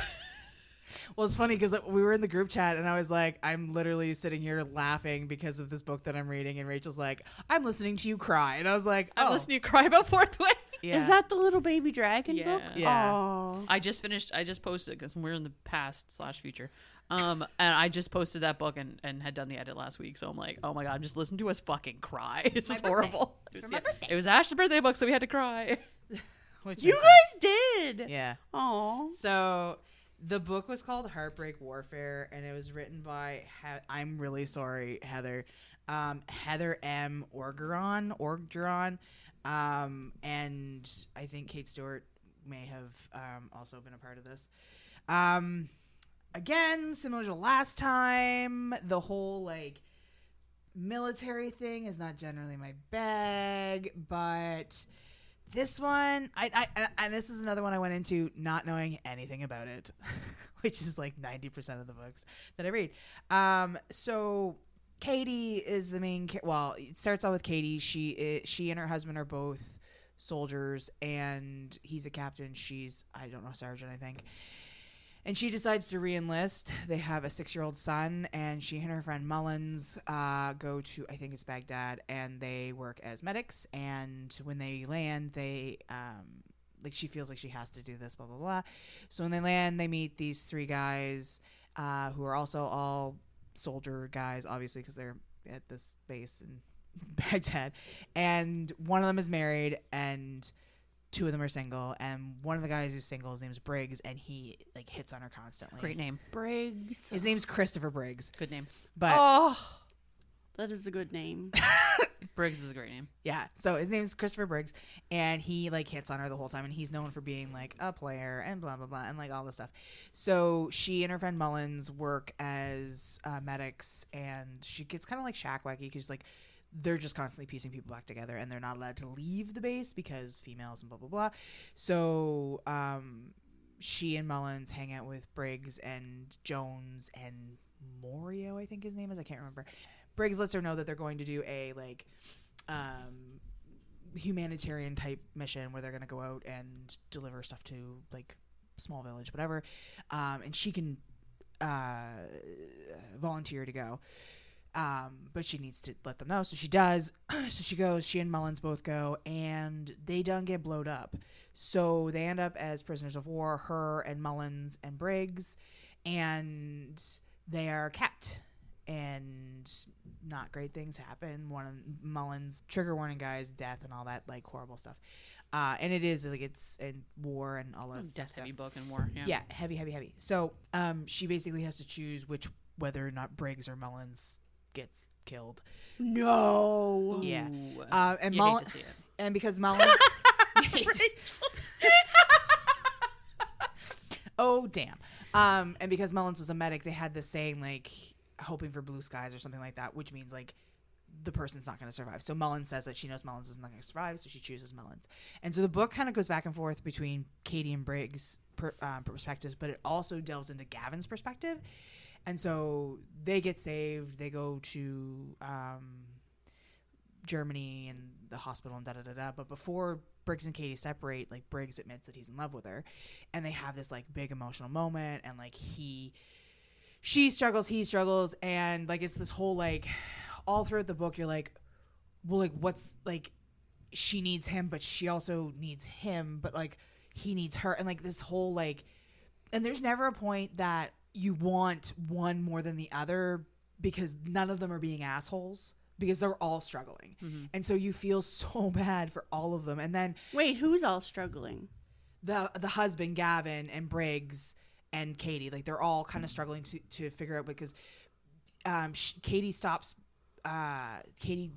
Well, it's funny because we were in the group chat and I was like, I'm literally sitting here laughing because of this book that I'm reading. And Rachel's like, I'm listening to you cry. And I was like, I'm listening to you cry about Fourth Wing. Yeah. Is that the little baby dragon book? Yeah. Aw. I just posted because we're in the past/future. And I just posted that book and had done the edit last week. So I'm like, oh my God, I'm just listening to us fucking cry. This is horrible. It was Ash's birthday book, so we had to cry. You guys did. Yeah. Oh. So the book was called Heartbreak Warfare, and it was written by I'm really sorry, Heather. Heather M. Orgeron. And I think Kate Stewart may have also been a part of this. Again, similar to last time, the whole like military thing is not generally my bag, but this one, and this is another one I went into not knowing anything about it, which is like 90% of the books that I read. So Katie is the main. Well, it starts out with Katie. She and her husband are both soldiers, and he's a captain. She's sergeant, I think. And she decides to re-enlist. They have a 6-year-old son, and she and her friend Mullins go to, I think it's Baghdad, and they work as medics. And when they land, they she feels like she has to do this, blah blah blah. So when they land, they meet these 3 guys who are also all soldier guys, obviously, because they're at this base in Baghdad. And one of them is married, and 2 of them are single, and one of the guys who's single, his name's Briggs, and he like hits on her constantly. Great name. Briggs. His name's Christopher Briggs. Good name. But that is a good name. Briggs is a great name. yeah, so his name's Christopher Briggs, and he like hits on her the whole time, and he's known for being like a player and blah blah blah and like all this stuff. So she and her friend Mullins work as medics, and she gets kind of like shack wacky because like they're just constantly piecing people back together, and they're not allowed to leave the base because females and blah blah blah. So she and Mullins hang out with Briggs and Jones and Morio, I think his name is. I can't remember. Briggs lets her know that they're going to do a like humanitarian type mission where they're going to go out and deliver stuff to like small village, whatever, and she can volunteer to go. But she needs to let them know, so she does. So she goes. She and Mullins both go, and they done get blowed up. So they end up as prisoners of war, her and Mullins and Briggs, and they are kept. And not great things happen. One of Mullins' trigger warning guy's death and all that like horrible stuff. And it is like it's in war and all that Death stuff. heavy book and war. Yeah, heavy. So she basically has to choose whether or not Briggs or Mullins gets killed. No. Yeah. Ooh. And You hate to see it. and because Mullins oh damn. And because Mullins was a medic, they had this saying like hoping for blue skies or something like that, which means like the person's not going to survive. So Mullins says that she knows Mullins is not going to survive, so she chooses Mullins. And so the book kind of goes back and forth between Katie and Briggs' perspectives, but it also delves into Gavin's perspective. And so they get saved. They go to Germany and the hospital and da-da-da-da. But before Briggs and Katie separate, like Briggs admits that he's in love with her. And they have this like big emotional moment. And like she struggles, he struggles. And like it's this whole like all throughout the book, you're like, well, like what's like she needs him, but she also needs him. But like he needs her. And like this whole like, and there's never a point that you want one more than the other because none of them are being assholes because they're all struggling. Mm-hmm. And so you feel so bad for all of them. And then wait, who's all struggling? The husband, Gavin, and Briggs and Katie, like they're all kind of struggling to figure out because Katie stops Katie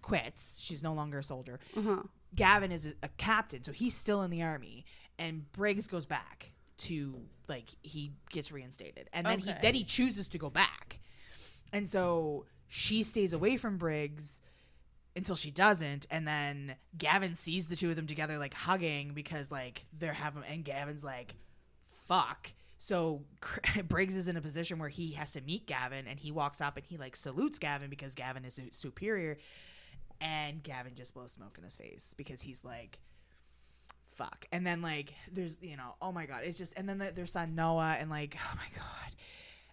quits. She's no longer a soldier. Uh-huh. Gavin is a captain, so he's still in the army, and Briggs goes back. to like he gets reinstated, and then Okay. he chooses to go back, and so she stays away from Briggs until she doesn't, and then Gavin sees the two of them together like hugging because like they're having, and Gavin's like, fuck. So Briggs is in a position where he has to meet Gavin, and he walks up and he like salutes Gavin because Gavin is superior, and Gavin just blows smoke in his face because he's like, fuck. And then like there's, you know, oh my god, it's just, and then their son Noah, and like, oh my god.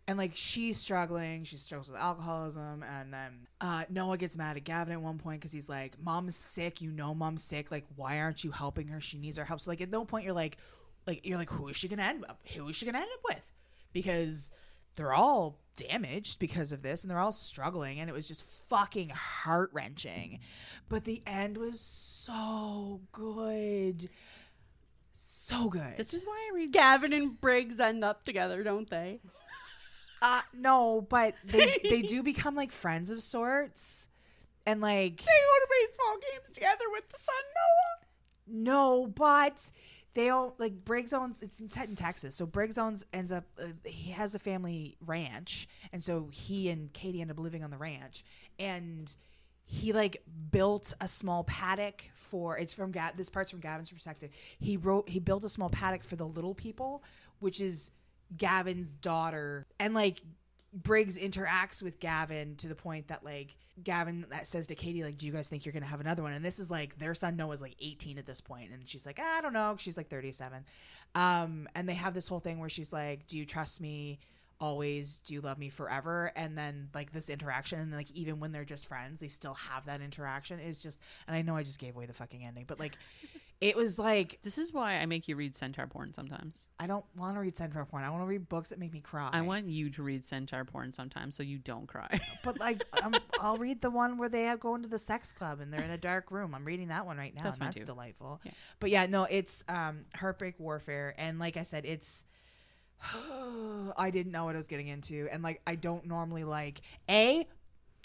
And like she struggles with alcoholism, and then Noah gets mad at Gavin at one point because he's like, mom's sick, you know, mom's sick, like why aren't you helping her, she needs our help. So like at no point you're like who is she gonna end up with, because they're all damaged because of this and they're all struggling, and it was just fucking heart-wrenching. But the end was so good. This is why I read Gavin and Briggs end up together, don't they? No, but they do become like friends of sorts, and like They go to baseball games together with the son Noah. no, but they all like Briggs owns, it's set in Texas, so Briggs ends up he has a family ranch, and so he and Katie end up living on the ranch, and he like built a small paddock for, it's from this part's from Gavin's perspective. He built a small paddock for the little people, which is Gavin's daughter, and like Briggs interacts with Gavin to the point that like Gavin that says to Katie like, do you guys think you're gonna have another one? And this is like their son Noah's like 18 at this point, and she's like, I don't know, she's like 37, and they have this whole thing where she's like, do you trust me always, do you love me forever? And then like this interaction, and like even when they're just friends they still have that interaction. Is just, and I know I just gave away the fucking ending, but like it was like, This is why I make you read centaur porn sometimes. I don't want to read Centaur porn. I want to read books that make me cry. I want you to read centaur porn sometimes so you don't cry. But like I'll read the one where they go into the sex club and they're in a dark room. I'm reading that one right now. That's and fine that's too. delightful. Yeah. But yeah, no, it's Heartbreak Warfare, and like I said, it's I didn't know what I was getting into, and like I don't normally like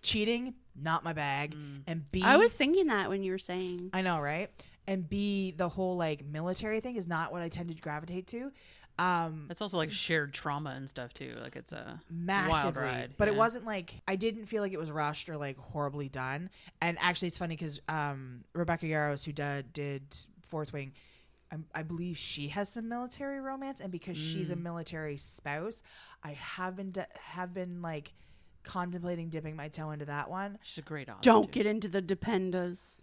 cheating, not my bag, and B, I was thinking that when you were saying. I know, right? And B, the whole like military thing is not what I tend to gravitate to. It's also like shared trauma and stuff too. Like it's a Massively, wild ride. but yeah. it wasn't like, I didn't feel like it was rushed or like horribly done. And actually, it's funny because Rebecca Yarros, who did Fourth Wing, I believe she has some military romance, and because she's a military spouse, I have been like contemplating dipping my toe into that one. She's a great author. Don't too. get into the dependas.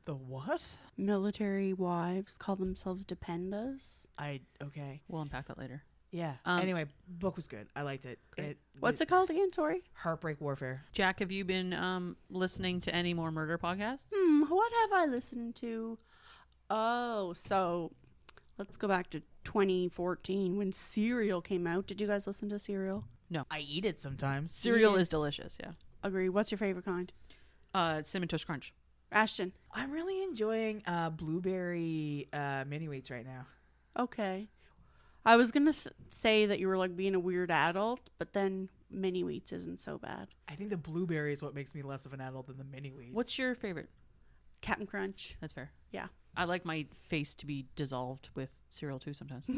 The what? Military wives call themselves dependas. Okay. We'll unpack that later. Yeah. Um, Anyway, book was good. I liked it. What's it called again? Sorry. Heartbreak Warfare. Jack, have you been listening to any more murder podcasts? What have I listened to? Oh, so let's go back to 2014 when Serial came out. Did you guys listen to Serial? I eat it sometimes. Cereal is delicious. Yeah. Agree. What's your favorite kind? Cinnamon Toast Crunch. Ashton. I'm really enjoying blueberry mini wheats right now. Okay. I was going to say that you were like being a weird adult, but then mini wheats isn't so bad. I think the blueberry is what makes me less of an adult than the mini wheats. What's your favorite? Captain Crunch. That's fair. Yeah. I like my face to be dissolved with cereal too sometimes.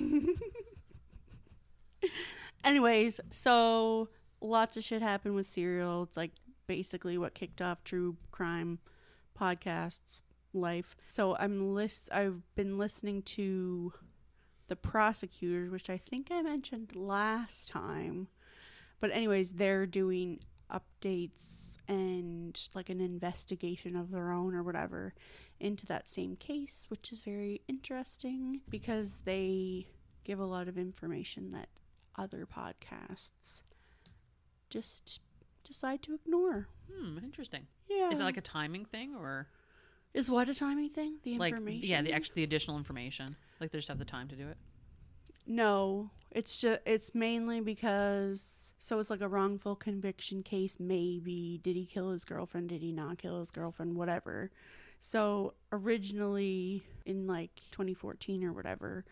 Anyways, so lots of shit happened with Serial. It's like basically what kicked off true crime podcasts life. So I've been listening to The Prosecutors, which I think I mentioned last time. But anyways, they're doing updates and like an investigation of their own or whatever into that same case, which is very interesting because they give a lot of information that other podcasts just decide to ignore. Interesting. Yeah. Is it like a timing thing or Is what a timing thing? The like information? yeah, the additional information. Like they just have the time to do it. No, it's mainly because it's like a wrongful conviction case. Maybe did he kill his girlfriend? Did he not kill his girlfriend? Whatever. So originally in like 2014 or whatever,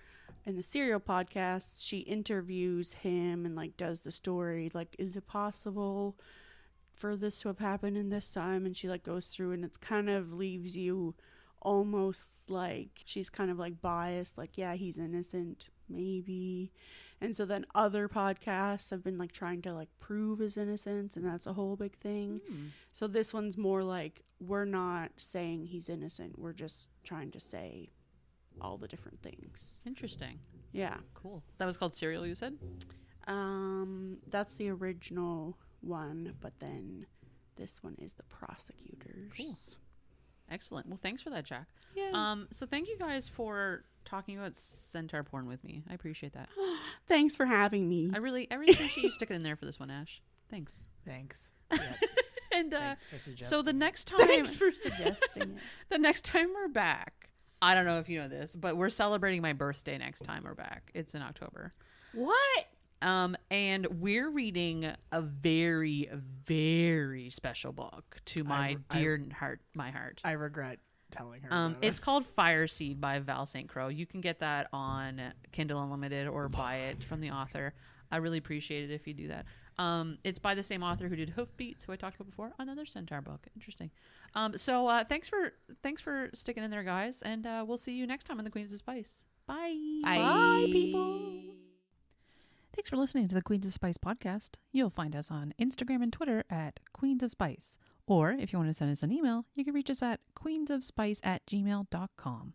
in the Serial podcast, she interviews him and like does the story. Like, is it possible for this to have happened in this time? And she like goes through, and it's kind of leaves you almost like she's kind of like biased. Like, yeah, he's innocent. maybe. And so then other podcasts have been like trying to like prove his innocence, and that's a whole big thing. So this one's more like, we're not saying he's innocent, we're just trying to say all the different things. Interesting. Yeah. Cool. That was called Serial, you said? That's the original one, but then this one is the prosecutors. Cool. Excellent. Well, thanks for that, Jack. Yeah. So thank you guys for talking about Centaur porn with me. I appreciate that. Thanks for having me. I really appreciate you sticking in there for this one, Ash. Thanks. Thanks. Yep. And Thanks for suggesting so the it. next time, Thanks for suggesting it. the next time we're back, I don't know if you know this, but we're celebrating my birthday next time we're back. It's in October. What? And we're reading a very, very special book to my heart. I regret telling her. About It's called Fireseed by Val St. Croix. You can get that on Kindle Unlimited or buy it from the author. I really appreciate it if you do that. It's by the same author who did Hoofbeats, who I talked about before. Another Centaur book. Interesting. So thanks for sticking in there, guys, and we'll see you next time on the Queens of Spice. Bye. Bye, people. Thanks for listening to the Queens of Spice podcast. You'll find us on Instagram and Twitter at Queens of Spice. Or if you want to send us an email, you can reach us at queensofspice@gmail.com.